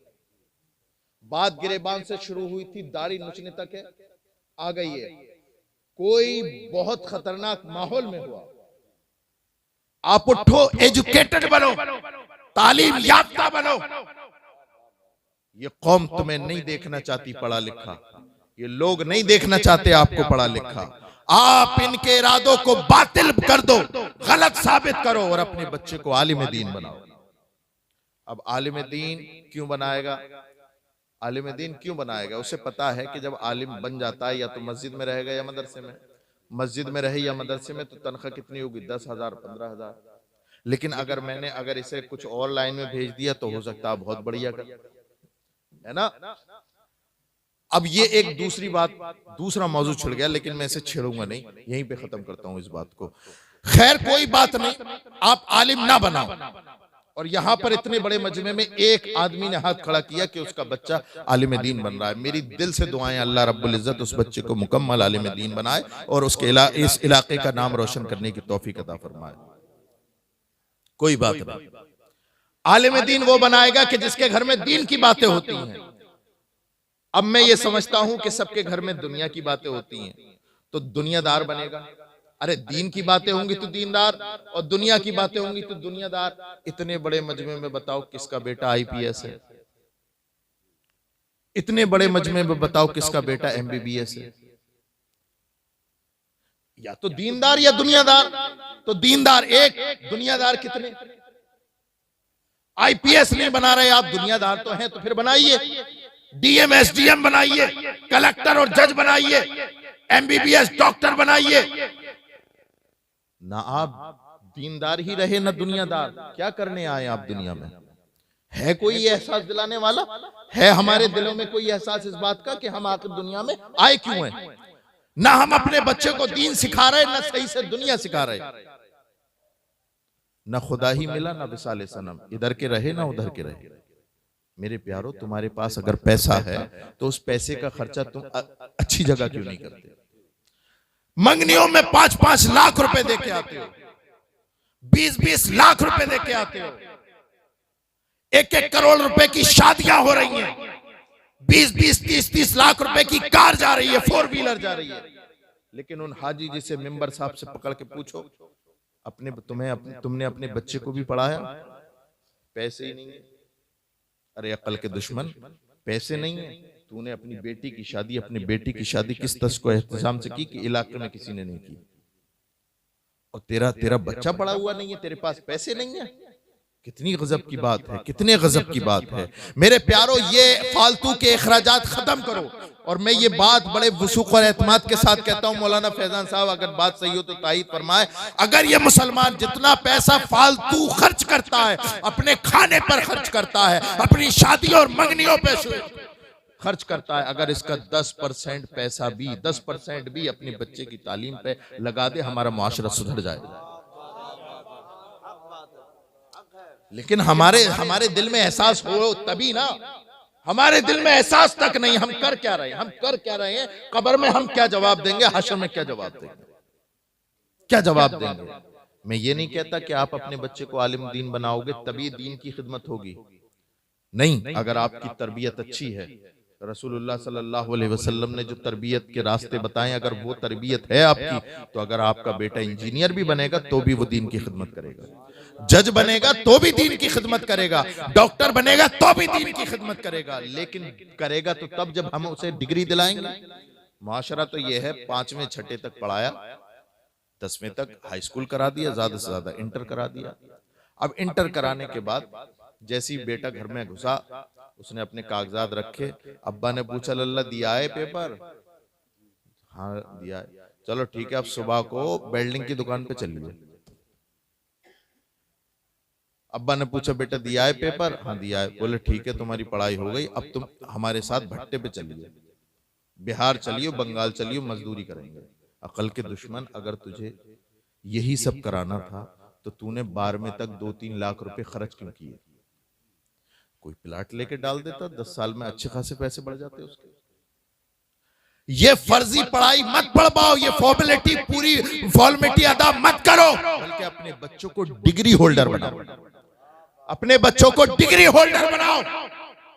बात गिरेबान से शुरू हुई थी, दाढ़ी नोचने तक है, आ गई है। कोई बहुत खतरनाक माहौल में हुआ। आप उठो, एजुकेटेड बनो, तालीम याफ्ता बनो। ये कौम तुम्हें नहीं देखना चाहती पढ़ा लिखा, ये लोग नहीं देखना चाहते आपको पढ़ा लिखा। आप इनके इरादों को बातिल कर दो, गलत साबित करो और अपने बच्चे को आलिम दीन बनाओ। अब आलिम दीन क्यों बनाएगा? आलिम दीन क्यों बनाएगा? उसे पता है कि जब आलिम बन जाता है या तो मस्जिद में रहेगा या मदरसे में। मस्जिद में रहे या मदरसे में तो तनख्वाह कितनी होगी? 10,000 15,000। लेकिन अगर इसे कुछ और लाइन में भेज दिया तो हो सकता है बहुत बढ़िया कर, है ना। अब ये एक दूसरी बात, दूसरा मौजू छिड़ गया, लेकिन मैं इसे छेड़ूंगा नहीं, यहीं पे खत्म करता हूं इस बात को। खैर कोई बात नहीं, आप आलिम ना बनाओ। और यहां पर इतने बड़े मजमे में एक आदमी ने हाथ खड़ा किया कि उसका बच्चा आलिम दीन बन रहा है। मेरी दिल से दुआएं, अल्लाह रब्बुल इज्जत उस बच्चे को मुकम्मल आलिम दीन बनाए और उसके इस इलाके का नाम रोशन करने की तौफीक अता फरमाए। कोई बात नहीं, आलिम दीन वो बनाएगा कि जिसके घर में दीन की बातें होती हैं। अब मैं ये समझता हूं कि सबके घर में दुनिया की बातें होती हैं, तो दुनियादार बनेगा। अरे दीन की बातें होंगी तो दीनदार, और दुनिया की बातें होंगी तो दुनियादार। इतने बड़े मजमे में बताओ किसका बेटा IPS है? इतने बड़े मजमे में बताओ किसका बेटा MBBS है? या तो दीनदार या दुनियादार। तो दीनदार एक, दुनियादार कितने? आईपीएस नहीं बना रहे आप, दुनियादार तो हैं, तो फिर बनाइए, डीएम एसडीएम बनाइए, कलेक्टर और जज बनाइए, एमबीबीएस डॉक्टर बनाइए। ना आप दीनदार ही रहे ना दुनियादार, क्या करने आए आप दुनिया में? है कोई ये एहसास दिलाने वाला? है हमारे दिलों में कोई एहसास इस बात का कि हम आखिर दुनिया में आए क्यों हैं? ना हम अपने बच्चे को दीन सिखा रहे, ना सही से दुनिया सिखा रहे, ना खुदा ही मिला ना विसाले सनम, इधर के रहे ना उधर के रहे। मेरे प्यारो, तुम्हारे पास अगर पैसा है तो उस पैसे का खर्चा तुम अच्छी जगह क्यों नहीं करते? मंगनियों में 5-5 लाख रुपए देके आते हो, 20-20 लाख रुपए देके आते हो, 1-1 करोड़ रुपए की शादियां हो रही हैं, 20-20, 30-30 लाख रुपए की कार जा रही है, 4 व्हीलर जा रही है। लेकिन उन हाजी जी से, मेंबर साहब से पकड़ के पूछो, तुमने अपने बच्चे को भी पढ़ाया? पैसे ही नहीं है। अरे अक्ल के दुश्मन, पैसे नहीं है, तूने अपनी बेटी की शादी, अपनी बेटी की शादी किस तस को एहतसाम से की कि इलाके में किसी ने नहीं की, और तेरा बच्चा पड़ा हुआ नहीं है, तेरे पास पैसे नहीं है। कितनी गजब की बात है, कितने गजब की बात है। मेरे प्यारो, ये फालतू के अखराजात खत्म करो। और मैं ये बात बड़े वसूख और एतमाद के साथ कहता हूं, मौलाना फैजान साहब अगर बात सही हो तो तायीद फरमाए, अगर ये मुसलमान जितना पैसा फालतू खर्च करता है, अपने खाने पर खर्च करता है, अपनी शादियों और मंगनियों पे खर्च करता है, अगर इसका 10% पैसा भी, 10% भी अपने बच्चे की तालीम पे लगा दे, हमारा मुआशरा सुधर जाएगा। लेकिन हमारे दिल में एहसास हो तभी ना, हमारे दिल में एहसास तक नहीं। हम कर क्या रहे हैं? कब्र में हम क्या जवाब देंगे? हश्र में क्या जवाब देंगे? क्या जवाब देंगे? मैं ये नहीं कहता कि आप अपने बच्चे को आलिम दीन बनाओगे तभी दीन की खिदमत होगी, नहीं। अगर आपकी तरबियत अच्छी है, रसूलुल्लाह सल्लल्लाहु अलैहि वसल्लम ने जो तरबियत के रास्ते बताए, अगर वो तरबियत है आपकी, तो अगर आपका बेटा इंजीनियर भी बनेगा तो भी वो दीन की खिदमत करेगा, जज बनेगा तो भी दीन की खिदमत करेगा, डॉक्टर बनेगा तो भी दीन की खिदमत करेगा। लेकिन करेगा तो तब जब हम उसे डिग्री दिलाएंगे। मुआशरा तो ये है, 5वें 6ठे तक पढ़ाया, 10वें तक हाई स्कूल करा दिया, ज्यादा से ज्यादा इंटर करा दिया। अब इंटर कराने के बाद जैसी बेटा घर में घुसा, उसने अपने कागजात रखे, अब्बा ने पूछा, लल्ला दिया है पेपर? हाँ दिया है। चलो ठीक है, अब सुबह को वेल्डिंग की दुकान पे चलिए। अब्बा ने पूछा, बेटा दिया है पेपर? हाँ दिया है। बोले ठीक है, तुम्हारी पढ़ाई हो गई, अब तुम हमारे साथ भट्टे पे चलिए, बिहार चलिए, बंगाल चलिए, मजदूरी करेंगे। अकल के दुश्मन, अगर तुझे यही सब कराना था तो तूने 12वें तक 2-3 लाख रुपए खर्च क्यों किए? कोई प्लाट लेके डाल देता, 10 साल में अच्छे खासे पैसे बढ़ जाते उसके। ये फर्जी पढ़ाई मत पढ़वाओ, ये फॉर्मेलिटी पूरी फॉर्मेलिटी अदा मत करो, बल्कि अपने बच्चों को डिग्री होल्डर बनाओ, अपने बच्चों को डिग्री होल्डर बनाओ।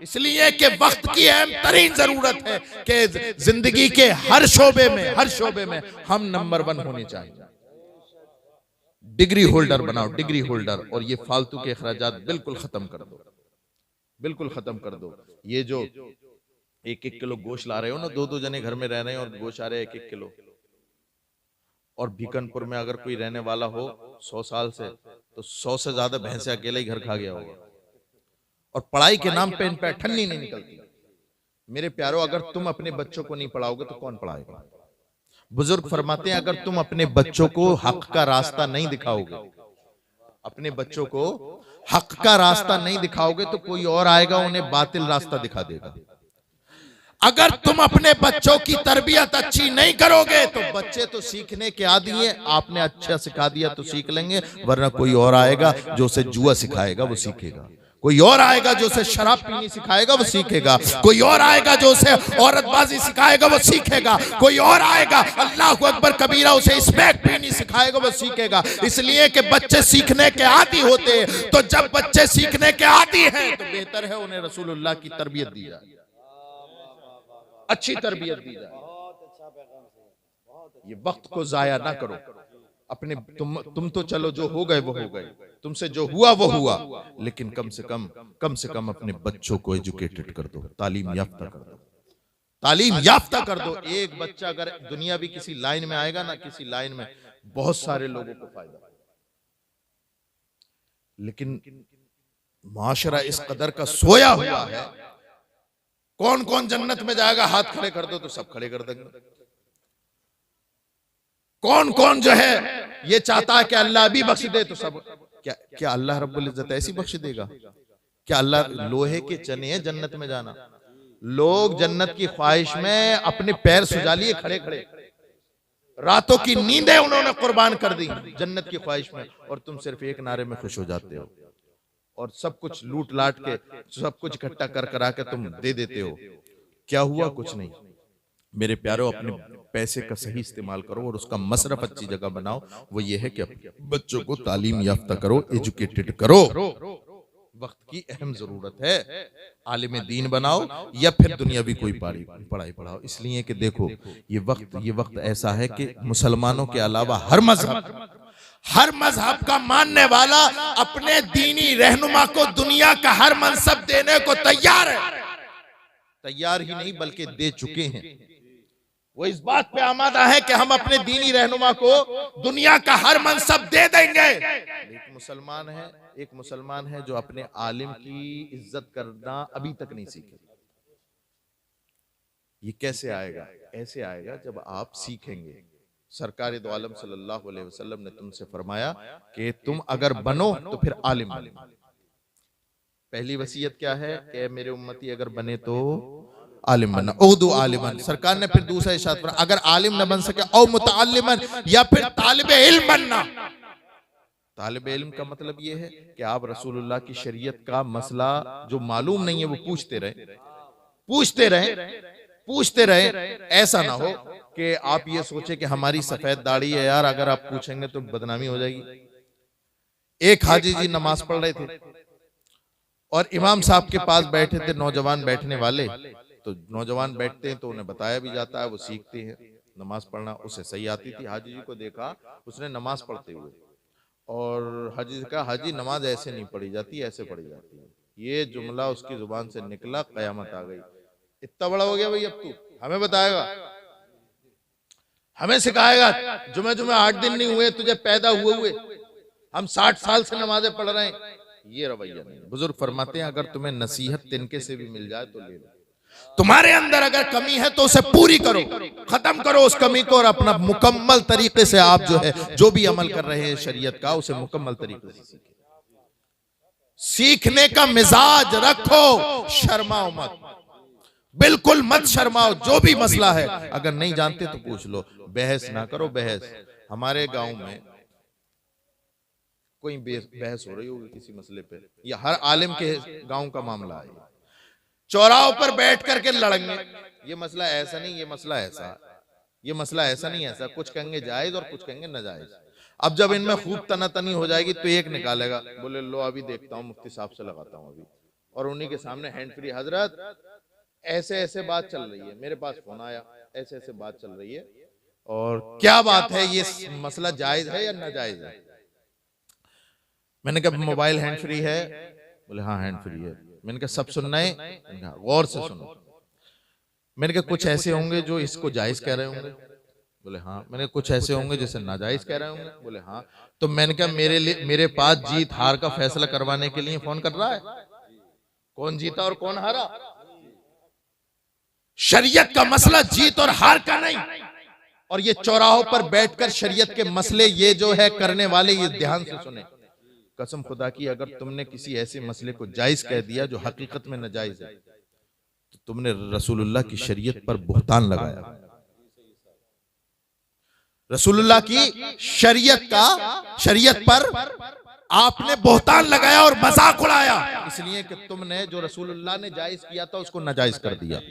इसलिए कि वक्त की अहम तरीन जरूरत है कि जिंदगी के हर शोबे में हम नंबर 1 होने चाहिए। डिग्री होल्डर बनाओ, डिग्री होल्डर। और ये फालतू के अखराजात बिल्कुल खत्म कर दो, बिल्कुल खत्म कर दो। ये जो 1-1 किलो गोश्त ला रहे हो ना, 2-2 जने घर में रह रहे हैं और गोश्त आ रहे हैं 1-1 किलो। और बीकानपुर में अगर कोई रहने वाला हो 100 साल से, तो 100 से ज्यादा भैंसे अकेले ही घर खा गया होगा। और पढ़ाई के नाम पे इन पे ठन्नी नहीं निकलती। मेरे प्यारो, अगर तुम अपने बच्चों को नहीं पढ़ाओगे तो कौन पढ़ाएगा? बुजुर्ग फरमाते हैं, अगर तुम अपने बच्चों को हक का रास्ता नहीं दिखाओगे, अपने बच्चों को हक का रास्ता नहीं दिखाओगे तो कोई और आएगा, उन्हें बातिल रास्ता दिखा देगा। अगर तुम अपने बच्चों की तरबियत अच्छी नहीं करोगे तो बच्चे तो सीखने के आदी हैं, आपने अच्छा सिखा दिया तो सीख लेंगे, वरना कोई और आएगा जो उसे जुआ सिखाएगा, वो सीखेगा। कोई और आएगा जो उसे शराब पीनी सिखाएगा, वो सीखेगा। कोई और आएगा जो उसे औरतबाजी सिखाएगा, वो सीखेगा। कोई और आएगा, अल्लाहु अकबर कबीरा, उसे स्मैक पीनी सिखाएगा, वो सीखेगा। इसलिए कि बच्चे सीखने के आदी होते हैं। तो जब बच्चे सीखने के आदी हैं तो बेहतर है उन्हें रसूलुल्लाह की तरबियत दी जाए, अच्छी तरबियत दी जाए। ये वक्त को जाया ना करो। अपने तुम तो चलो, जो हो गए वो हो गए, तुमसे जो हुआ वो हुआ, लेकिन कम से कम अपने बच्चों को एजुकेटेड कर दो, तालीम याफ्ता कर दो, तालीम याफ्ता कर दो। एक बच्चा अगर दुनिया भी किसी लाइन में आएगा ना, किसी लाइन में बहुत सारे लोगों को फायदा। लेकिन माशरा इस कदर का सोया हुआ है। कौन कौन जन्नत में जाएगा, हाथ खड़े कर दो तो सब खड़े कर देंगे। कौन कौन जो है ये चाहता है कि अल्लाह भी बख्श दे, तो सब क्या अल्लाह रब्बुल इज्जत ऐसी बख्श देगा? क्या अल्लाह लोहे के चने हैं जन्नत में जाना? लोग जन्नत की ख्वाहिश में अपने पैर सुजा लिए खड़े खड़े, रातों की नींदें उन्होंने कुर्बान कर दी जन्नत की ख्वाहिश में, और तुम सिर्फ एक नारे में खुश हो जाते हो और सब कुछ लूट लाट के, सब कुछ इकट्ठा कर करा के तुम दे देते हो। क्या हुआ? कुछ नहीं। मेरे प्यारों, अपने पैसे का सही इस्तेमाल करो और उसका मसरफ अच्छी जगह बनाओ। वो ये है कि अपने बच्चों को तालीम याफ्ता करो, एजुकेटेड करो। वक्त की अहम जरूरत है। आलिम दीन बनाओ या फिर दुनियावी कोई पढ़ाई पढ़ाओ। इसलिए कि देखो, ये वक्त ऐसा है कि मुसलमानों के अलावा हर मजहब का मानने वाला अपने दीनी रहनुमा को दुनिया का हर मनसब देने को तैयार है। तैयार ही नहीं बल्कि दे चुके हैं। वो इस बात पे आमादा है कि हम अपने दीनी रहनुमा को दुनिया का हर मनसब दे देंगे। एक मुसलमान है जो अपने आलिम की इज्जत करना अभी तक नहीं सीखे। ये कैसे आएगा? ऐसे आएगा जब आप सीखेंगे। सरकार दो आलम सल्लल्लाहु अलैहि वसल्लम ने तुमसे फरमाया कि तुम अगर बनो तो फिर आलिम बनो। पहली वसीयत क्या है कि मेरे उम्मती अगर बने तो आलिम बनना, उर्दू आलिमन। सरकार ने फिर दूसरा इरशाद फरमाया, अगर आलिम न बन सके औ मुतअल्लिमन, या फिर तालिब इल्म बनना। तालिब इल्म का मतलब ये है कि आप रसूलुल्लाह की शरीयत का मसला जो मालूम नहीं है वो पूछते रहे। ऐसा ना हो कि आप ये सोचे कि हमारी सफेद दाढ़ी है यार, अगर आप पूछेंगे तो बदनामी हो जाएगी। एक हाजी जी नमाज पढ़ रहे थे और इमाम साहब के पास बैठे थे नौजवान बैठने वाले। तो नौजवान बैठते हैं तो उन्हें बताया भी जाता है, वो सीखते हैं नमाज पढ़ना। उसे सही आती थी। हाजी जी को देखा उसने नमाज पढ़ते हुए, और हाजी जी कहा, हाजी नमाज ऐसे नहीं पढ़ी जाती, ऐसे पढ़ी जाती है। ये जुमला उसकी जुबान से निकला, कयामत आ गई। इतना बड़ा हो गया भाई, अब तू हमें बताएगा, हमें सिखाएगा? जुमे 8 दिन नहीं हुए तुझे पैदा हुए, हम 60 साल से नमाजें पढ़ रहे हैं। ये रवैया नहीं। बुजुर्ग फरमाते हैं, अगर तुम्हें नसीहत तिनके से भी मिल जाए तो ले लो। तुम्हारे अंदर अगर कमी है तो उसे पूरी करो, खत्म करो उस कमी को, और अपना मुकम्मल तरीके से आप जो भी अमल कर रहे हैं शरीयत का, उसे मुकम्मल तरीके से सीखें। सीखने का मिजाज रखो, शर्माओ मत, बिल्कुल मत शर्माओ। जो भी मसला है अगर नहीं जानते तो पूछ लो, बहस ना करो। बहस, हमारे गांव में कोई बहस हो रही होगी किसी मसले पे, या हर आलिम के गांव का मामला है, चौराहों पर बैठ करके लड़ेंगे, ये मसला ऐसा नहीं, ये मसला ऐसा, ये मसला ऐसा नहीं ऐसा। कुछ कहेंगे जायज और कुछ कहेंगे नाजायज। अब जब इनमें खूब तनातनी हो जाएगी तो एक निकालेगा, बोले लो अभी देखता हूँ, मुफ्ती साहब से लगाता हूँ अभी, और उन्हीं के सामने हैंड फ्री, हजरत ऐसे ऐसे बात चल रही है, मेरे पास फोन आया, ऐसे ऐसे बात चल रही है, और क्या बात है, ये मसला जायज है या नाजायज है? मैंने कहा मोबाइल हैंड फ्री है? बोले हाँ हैंड फ्री है। मैंने कहा सब सुनना है? गौर से सुनो। मैंने कहा कुछ ऐसे होंगे जो इसको जायज कह रहे होंगे? बोले हाँ। मैंने कहा कुछ ऐसे होंगे जिसे नाजायज कह रहे होंगे? बोले हाँ। तो मैंने कहा मेरे पास जीत हार का फैसला करवाने के लिए फोन कर रहा है, कौन जीता और कौन हारा? शरीयत का मसला जीत और हार का नहीं। और ये चौराहों पर बैठकर शरीयत के मसले ये जो है करने वाले, ये ध्यान से सुने, कसम खुदा की अगर तुमने किसी ऐसे मसले को जायज कह दिया जो हकीकत में नाजायज है, तो तुमने रसूलुल्लाह की शरीयत पर बुहतान लगाया। रसूलुल्लाह की शरीयत पर आपने बुहतान लगाया और मजाक उड़ाया, इसलिए कि तुमने जो रसूलुल्लाह ने जायज किया था उसको नाजायज कर दिया।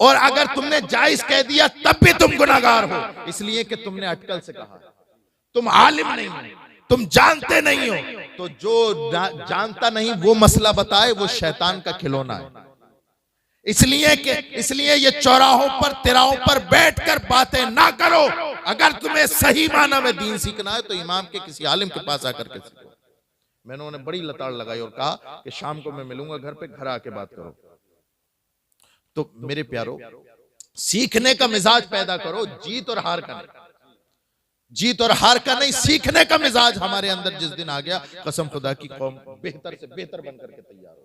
और अगर तुमने जायज कह दिया तब भी तुम गुनाहगार हो, इसलिए कि तुमने अटकल से कहा। तुम आलिम नहीं हो, तुम जानते नहीं हो, तो जो जानता नहीं वो मसला बताए, वो शैतान का खिलौना है। इसलिए ये चौराहों पर तिराहों पर बैठकर बातें ना करो। अगर तुम्हें सही माना में दीन सीखना है तो इमाम के किसी आलिम के पास आकर के सीखो। मैंने उन्हें बड़ी लताड़ लगाई और कहा कि शाम को मैं मिलूंगा घर पे, घर आके बात करो। तो मेरे प्यारो, सीखने का मिजाज पैदा करो, जीत और हार का नहीं। जीत और हार का नहीं, सीखने का मिजाज हमारे अंदर जिस दिन आ गया, कसम खुदा की कौम बेहतर से बेहतर बनकर के तैयार हो।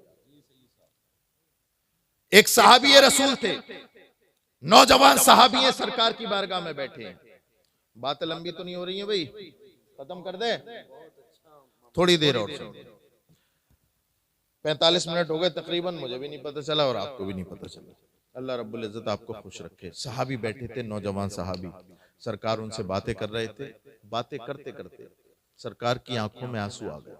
एक सहाबी रसूल थे, नौजवान सहाबी सरकार की बारगाह में बैठे हैं। बात लंबी तो नहीं हो रही है भाई, खत्म कर दे, थोड़ी देर और सुनो। 45 मिनट हो गए तकरीबन, मुझे भी नहीं पता चला और आपको भी नहीं पता चला। अल्लाह रब्बुल इज्जत आपको खुश रखे। सहाबी बैठे थे, नौजवान सहाबी, सरकार उनसे बातें कर रहे थे। बातें करते करते सरकार की आंखों में आंसू आ गए।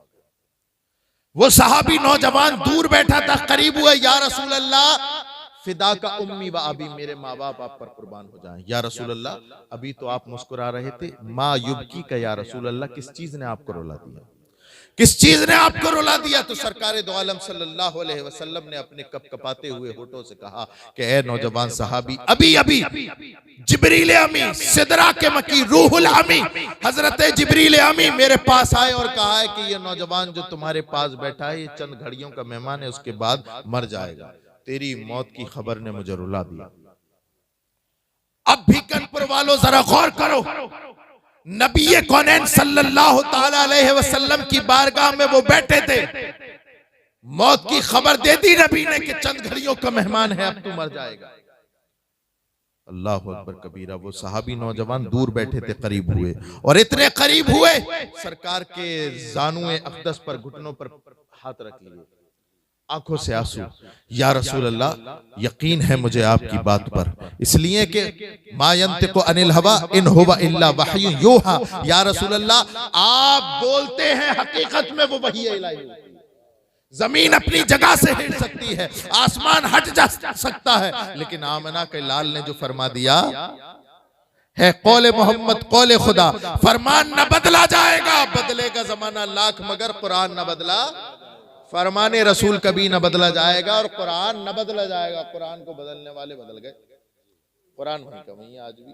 वो सहाबी नौजवान दूर बैठा था, करीब हुआ, या रसूल अल्लाह फिदा का उम्मी व अबी, मेरे माँ बाप आप पर कुर्बान हो जाएं। या रसूल अल्लाह, अभी तो आप मुस्कुरा रहे थे, माँ युबकी का, या रसूल अल्लाह किस चीज ने आपको रुला दिया, किस चीज ने आपको रुला दिया? तो सरकार दो आलम सल्लल्लाहु अलैहि वसल्लम ने अपने कपकपाते हुए होठों से कहा कि ए नौजवान सहाबी, अभी अभी जिब्रील अमी, सिदरा के मकी, रूहुल अमी, हजरत जिब्रील अमी मेरे पास आए और कहा है कि ये नौजवान जो तुम्हारे पास बैठा है, ये चंद घड़ियों का मेहमान है, उसके बाद मर जाएगा। तेरी मौत की खबर ने मुझे रुला दिया। अब भी कानपुर वालों जरा गौर करो, नबी कौनैन सल्लल्लाहु ताला अलैहि वसल्लम की बारगाह में वो बैठे थे, मौत की खबर दे दी नबी ने कि चंद घड़ियों का मेहमान है, अब तू मर जाएगा। अल्लाह अकबर कबीरा। वो सहाबी नौजवान दूर बैठे थे, करीब हुए, और इतने करीब हुए सरकार के जानुए अक़दस पर, घुटनों पर हाथ रख लिए, आंखों से आंसू। या रसूल अल्लाह, यकीन है मुझे आपकी बात पर, इसलिए कि मा यंतिकु अनिल हवा इन हुवा इल्ला वहयु यूहा। या रसूल अल्लाह, आप बोलते हैं, हकीकत में वो वही इलाही। जमीन अपनी जगह से हिल सकती है, आसमान हट जा सकता है, लेकिन आमना के लाल ने जो फरमा दिया है, कौले मोहम्मद कौले खुदा, फरमान न बदला जाएगा, बदलेगा जमाना लाख मगर कुरान न बदला, फरमाने रसूल कभी न बदला जाएगा और कुरान न बदला जाएगा। कुरान को बदलने वाले बदल गए, कुरान वहीं का वहीं आज भी।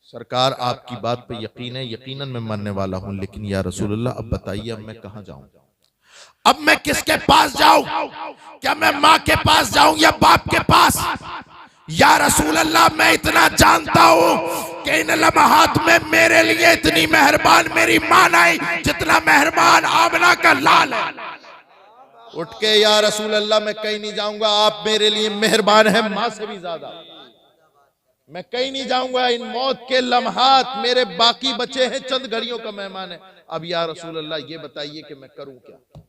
सरकार आपकी बात पे यकीन है, यकीनन मैं मानने वाला हूं, लेकिन या रसूलुल्लाह अब बताइए, अब मैं कहां जाऊं, अब मैं किसके पास जाऊं? क्या मैं माँ के पास जाऊं या बाप के पास? या रसूल अल्लाह, मैं इतना जानता हूं कि इन लम्हात में मेरे लिए इतनी मेहरबान मेरी मां नहीं जितना मेहरबान आमना का लाल है। उठ के या रसूल अल्लाह, मैं कहीं नहीं जाऊंगा, आप मेरे लिए मेहरबान हैं मां से भी ज्यादा, मैं कहीं नहीं जाऊंगा, इन मौत के लम्हात मेरे बाकी बचे हैं, चंद घड़ियों का मेहमान है। अब या रसूल अल्लाह, ये बताइए कि मैं करूं क्या?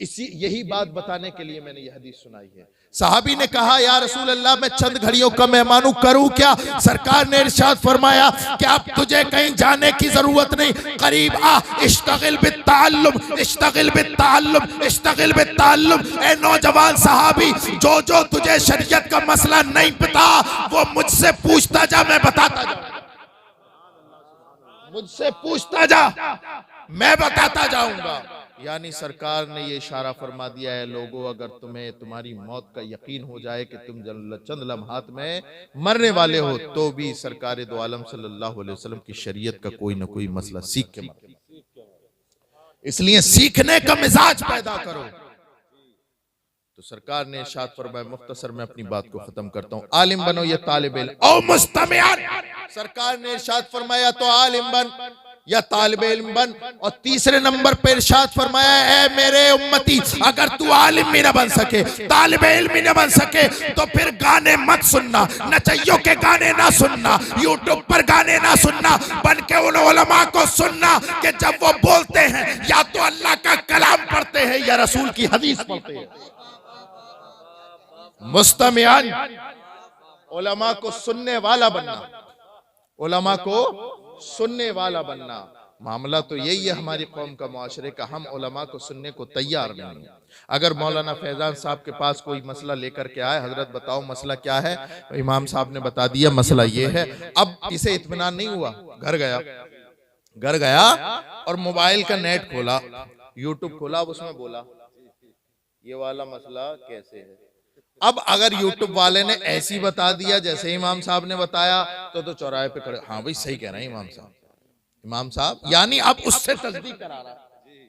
यही बात बताने के लिए मैंने यह हदीस सुनाई है। सहाबी ने कहा, या रसूल अल्लाह, मैं चंद घड़ियों का मेहमान हूं, करूं क्या? सरकार ने इरशाद फरमाया कि अब तुझे कहीं जाने की जरूरत नहीं, करीब आ, इश्तगिल बित्ताल्लुम, इश्तगिल बित्ताल्लुम, इश्तगिल बित्ताल्लुम। ए नौजवान सहाबी, जो जो तुझे शरीयत का मसला नहीं पता वो मुझसे पूछता जा, मैं बताता जाऊं, मुझसे पूछता जा, मैं बताता जाऊंगा। यानी सरकार ने ये इशारा फरमा दिया है, लोगों अगर तुम्हें तुम्हारी मौत का यकीन हो जाए कि तुम चंद लम्हात में मरने वाले हो, तो भी सरकार दो आलम सल्लल्लाहु अलैहि वसल्लम की शरीयत का कोई ना कोई मसला सीख के मरो। इसलिए सीखने का मिजाज पैदा करो। तो सरकार ने इरशाद फरमाया, मुख्तसर में अपनी बात को खत्म करता हूं, आलिम बनो या तालिब इल्म ओ मुस्तमियान। सरकार ने इरशाद फरमाया तो आलिम बन या तालिब इल्म बन। और तीसरे नंबर पर इरशाद फरमाया, ऐ मेरे उम्मती, अगर तू आलिम भी न बन सके, तालिब इल्म भी न बन सके, तो फिर गाने मत सुनना, नचैयों के गाने ना सुनना, यूट्यूब पर गाने ना सुनना, बन के उन उलमा को सुनना कि जब वो बोलते हैं या तो अल्लाह का कलाम पढ़ते हैं या रसूल की हदीस पढ़ते हैं। मुस्तमियान, उलमा को सुनने वाला बनना, उलमा को सुनने वाला बनना। मामला तो यही है हमारी कौम का, मुआशरे का, हम उलमा को सुनने को तैयार नहीं है। अगर मौलाना फैजान साहब के पास कोई मसला लेकर के आए, हजरत बताओ मसला क्या है, तो इमाम साहब ने बता दिया मसला ये है। अब इसे इत्मीनान नहीं हुआ, घर गया और मोबाइल का नेट खोला, यूट्यूब खोला, उसमें बोला ये वाला मसला कैसे है। अब अगर यूट्यूब वाले ने ऐसी बता दिया जैसे इमाम साहब ने बताया, तो चौराहे पे खड़े, हाँ भाई सही कह रहे हैं इमाम साहब, यानी अब उससे तस्दीक करा रहा है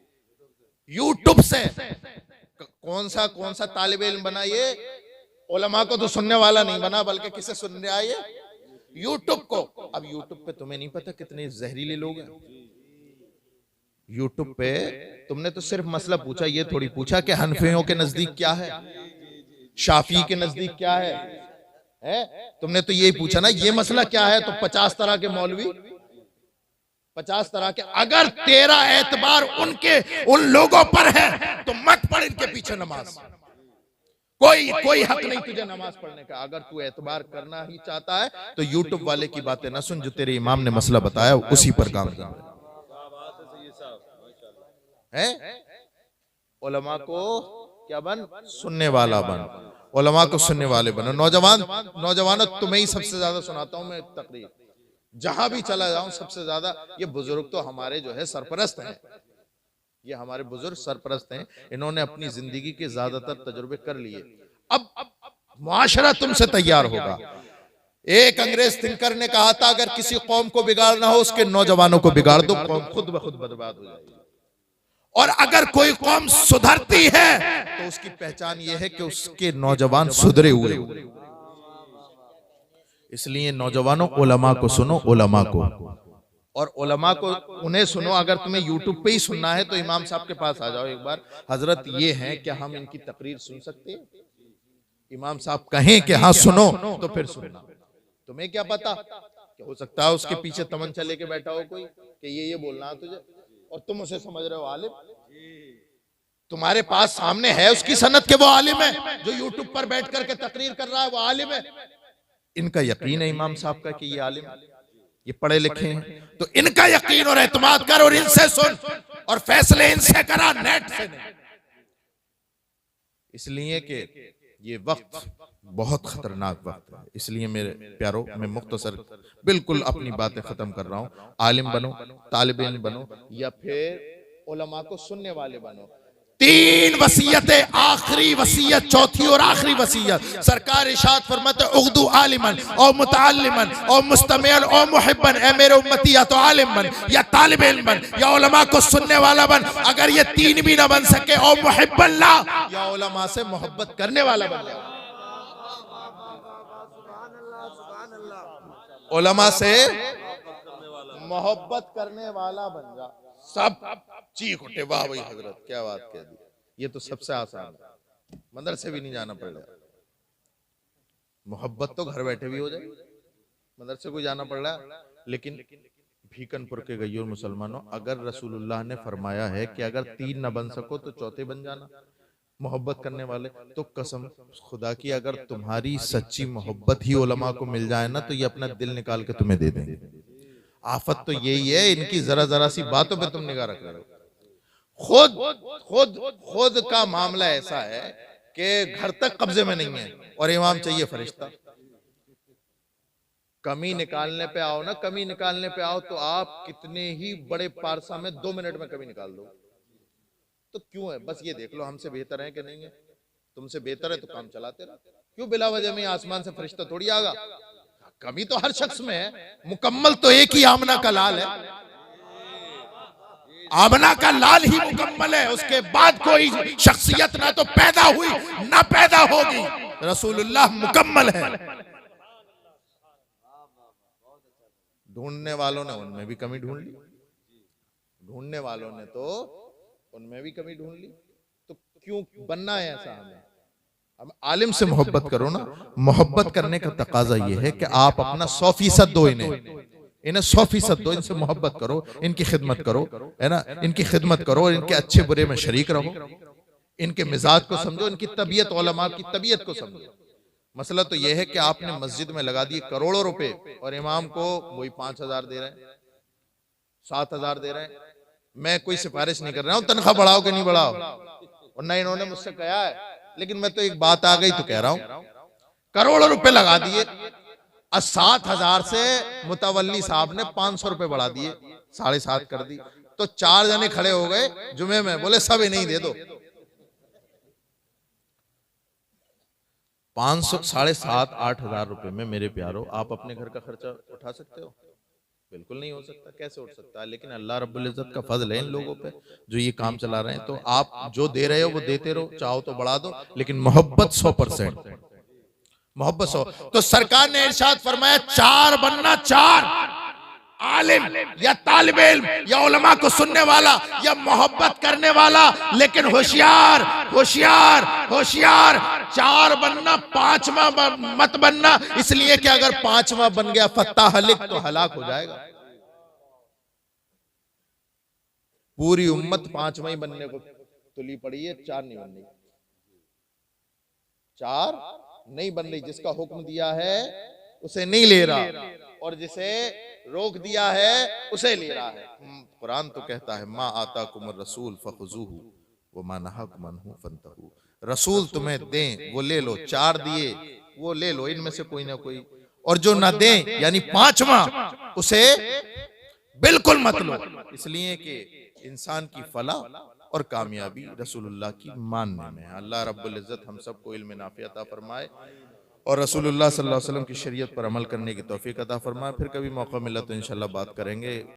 यूट्यूब से। कौन सा तालिब इल्म बना? ये उलमा को तो सुनने वाला नहीं बना, बल्कि किसे सुनने आए? यूट्यूब को। अब यूट्यूब पे तुम्हें नहीं पता कितने जहरीले लोग हैं यूट्यूब पे। तुमने तो सिर्फ मसला पूछा, ये थोड़ी पूछा कि हनफियों के नजदीक क्या है, शाफी के नजदीक क्या है? तुमने तो यही पूछा ना ये मसला क्या है। तो 50 तरह के मौलवी, 50 तरह के, अगर तेरा एतबार उन लोगों पर है तो मत पढ़ इनके पीछे नमाज। कोई हक नहीं तुझे नमाज पढ़ने का। अगर तू एतबार करना ही चाहता है तो यूट्यूब वाले की बातें ना सुन, जो तेरे इमाम ने मसला बताया उसी पर काम कर है। उलमा को क्या बन, सुनने वाला बन, उलमा को सुनने वाले बनो। नौजवानों तुम्हें ही सबसे ज्यादा सुनाता हूं मैं तकरीर, जहां भी चला जाऊं सबसे ज्यादा। ये बुजुर्ग तो हमारे जो है सरपरस्त हैं, ये हमारे बुजुर्ग सरपरस्त हैं, इन्होंने अपनी जिंदगी के ज्यादातर तजुर्बे कर लिए। अब मुआशरा तुमसे तैयार होगा। एक अंग्रेज थिंकर ने कहा था अगर किसी कौम को बिगाड़ना हो उसके नौजवानों को बिगाड़ दो, कौम खुद ब खुद बर्बाद हो जाएगी। और अगर कोई कौम सुधरती है तो उसकी पहचान यह है कि उसके नौजवान सुधरे हुए। इसलिए नौजवानों उलमा को सुनो, उलमा को, और उलमा को उन्हें सुनो। अगर तुम्हें यूट्यूब पे ही सुनना है तो इमाम साहब के पास आ जाओ एक बार। हजरत ये है कि हम इनकी तकरीर सुन सकते हैं, इमाम साहब कहें कि हाँ सुनो तो फिर सुनना। तुम्हें क्या पता कि हो सकता है उसके पीछे तमंचा लेके बैठा हो कोई कि ये बोलना है तुझे, और तुम उसे समझ रहे हो आलिम। तुम्हारे पास सामने है उसकी सनद के वो आलिम है, जो यूट्यूब पर बैठ करके तकरीर कर रहा है वो आलिम है। इनका यकीन है इमाम साहब का कि ये आलिम, ये पढ़े लिखे हैं, तो इनका यकीन और एतमाद कर और इनसे सुन और फैसले इनसे करा, नेट से नहीं। इसलिए कि ये वक्त बहुत खतरनाक वक्त है। इसलिए मेरे प्यारों, मैं मुख्तसर बिल्कुल अपनी बातें खत्म कर रहा हूं। आलिम बनो, तालिब इल्म बनो, या फिर उलमा को सुनने वाले बनो। 3 वसीयतें, आखिरी वसीयत, चौथी और आखिरी वसीयत सरकार इरशाद फरमाते उग्दू आलिमन और मुतअल्लिमन और मुस्तमिअन और मुहिब्बन। ए मेरे उम्मती, या तो आलिम बन, या तालिब इल्म बन, या उलमा को सुनने वाला बन। अगर ये 3 भी ना बन सके, और मुहिब्बन ला, या उलमा से मोहब्बत करने वाला बन। उलमा से मोहब्बत करने वाला बन जा। सब चीख उठे, वाह भाई हजरत क्या बात कह दी। ये तो सबसे आसान है, मदरसे भी नहीं जाना पड़ेगा। मोहब्बत तो घर बैठे भी हो जाए, मदरसे को जाना पड़ रहा है। लेकिन भीकनपुर के गैयूर मुसलमानों, अगर रसूलुल्लाह ने फरमाया है कि अगर 3 न बन सको तो चौथे बन जाना, मोहब्बत करने वाले, तो कसम खुदा की अगर तुम्हारी सच्ची मोहब्बत ही उलमा को मिल जाए ना तो ये अपना दिल निकाल के तुम्हें दे देंगे। आफत तो यही है, इनकी जरा सी बातों पे तुम निगाह रख रहे हो। खुद का मामला ऐसा है कि घर तक कब्जे में नहीं है और इमाम चाहिए फरिश्ता। कमी निकालने पे आओ ना, कमी निकालने पे आओ तो आप कितने ही बड़े पारसा में 2 मिनट में कमी निकाल दो। तो क्यों है, बस ये देख लो हमसे बेहतर है कि नहीं है। तुमसे बेहतर है तो काम चलाते रहो। क्यों बिला वजह में आसमान से फरिश्ता थोड़ी आगा। कमी तो हर शख्स में है, मुकम्मल तो एक ही आमना का लाल है। आमना का लाल ही मुकम्मल है, उसके बाद कोई शख्सियत ना तो पैदा हुई ना पैदा होगी। रसूलुल्लाह मुकम्मल है। ढूंढने वालों ने उनमें भी कमी ढूंढ ली, ढूंढने वालों ने तो उनमें भी कमी ढूंढ ली। तो क्यों बनना है ऐसा हमें? हम आलिम से मोहब्बत करो ना। मोहब्बत करने का तकाजा यह है कि आप अपना 100% दो, इन्हें 100% दो, इनसे मोहब्बत करो, इनकी खिदमत करो, है ना, इनकी खिदमत करो, इनके अच्छे बुरे में शरीक रहो, इनके मिजाज को समझो, इनकी तबीयत, उलमा की तबीयत को समझो। मसला तो यह है कि आपने मस्जिद में लगा दिए करोड़ों रुपए और इमाम को वही 5,000 दे रहे हैं, 7,000 दे रहे हैं। मैं कोई सिफारिश नहीं कर रहा हूं तनख्वाह बढ़ाओ कि नहीं बढ़ाओ, और ना इन्होंने मुझसे कहा है, लेकिन मैं तो एक बात आ गई तो कह रहा हूं। करोड़ों रुपए लगा दिए, 7,000 से मुतवल्ली साहब ने 500 रुपए बढ़ा दिए, 7.5 कर दी। तो 4 जने खड़े हो गए जुमे में, बोले सब इन्हें दे दो। 500, 7,500, 8,000 रुपए में मेरे प्यारो आप अपने घर का खर्चा उठा सकते हो? बिल्कुल नहीं हो सकता। कैसे उठ सकता है? लेकिन अल्लाह रब्बुल इज्जत का फजल है इन लोगों पे जो ये काम चला रहे हैं। तो आप जो दे रहे हो वो देते रहो, चाहो तो बढ़ा दो, लेकिन मोहब्बत 100%, मोहब्बत से हो। तो सरकार ने इरशाद फरमाया चार बनना, चार, आलिम या तालिब इल्म या उलमा को सुनने वाला या मोहब्बत करने वाला, लेकिन होशियार होशियार होशियार, चार बनना, पांचवा मत बनना। इसलिए कि अगर पांचवा बन गया फत्ता हलिक तो हलाक हो जाएगा। पूरी उम्मत पांचवा ही बनने को तुली पड़ी है, चार नहीं बन रही, चार नहीं बन रही। जिसका हुक्म दिया है उसे नहीं ले रहा, और जिसे रोक दिया है उसे ले रहा है। कुरान तो कहता है मा आता कुमर रसूल फखुजूहु व मा नहाकुम अन्हु फंतहू। रसूल तुम्हें दें वो ले लो, चार दिए वो ले लो, इनमें से कोई ना कोई, और जो ना दें यानी पांचवा उसे बिल्कुल मत लो। इसलिए कि इंसान की फलाह और कामयाबी रसूलुल्लाह की मानने में है। अल्लाह रब्बुल इज्जत हम सबको इल्म नाफ़ी अता फरमाए और रसूलुल्लाह सल्लल्लाहु अलैहि वसल्लम की शरीयत पर अमल करने की तौफीक अता फरमाए। फिर कभी मौका मिला तो इंशाल्लाह बात करेंगे।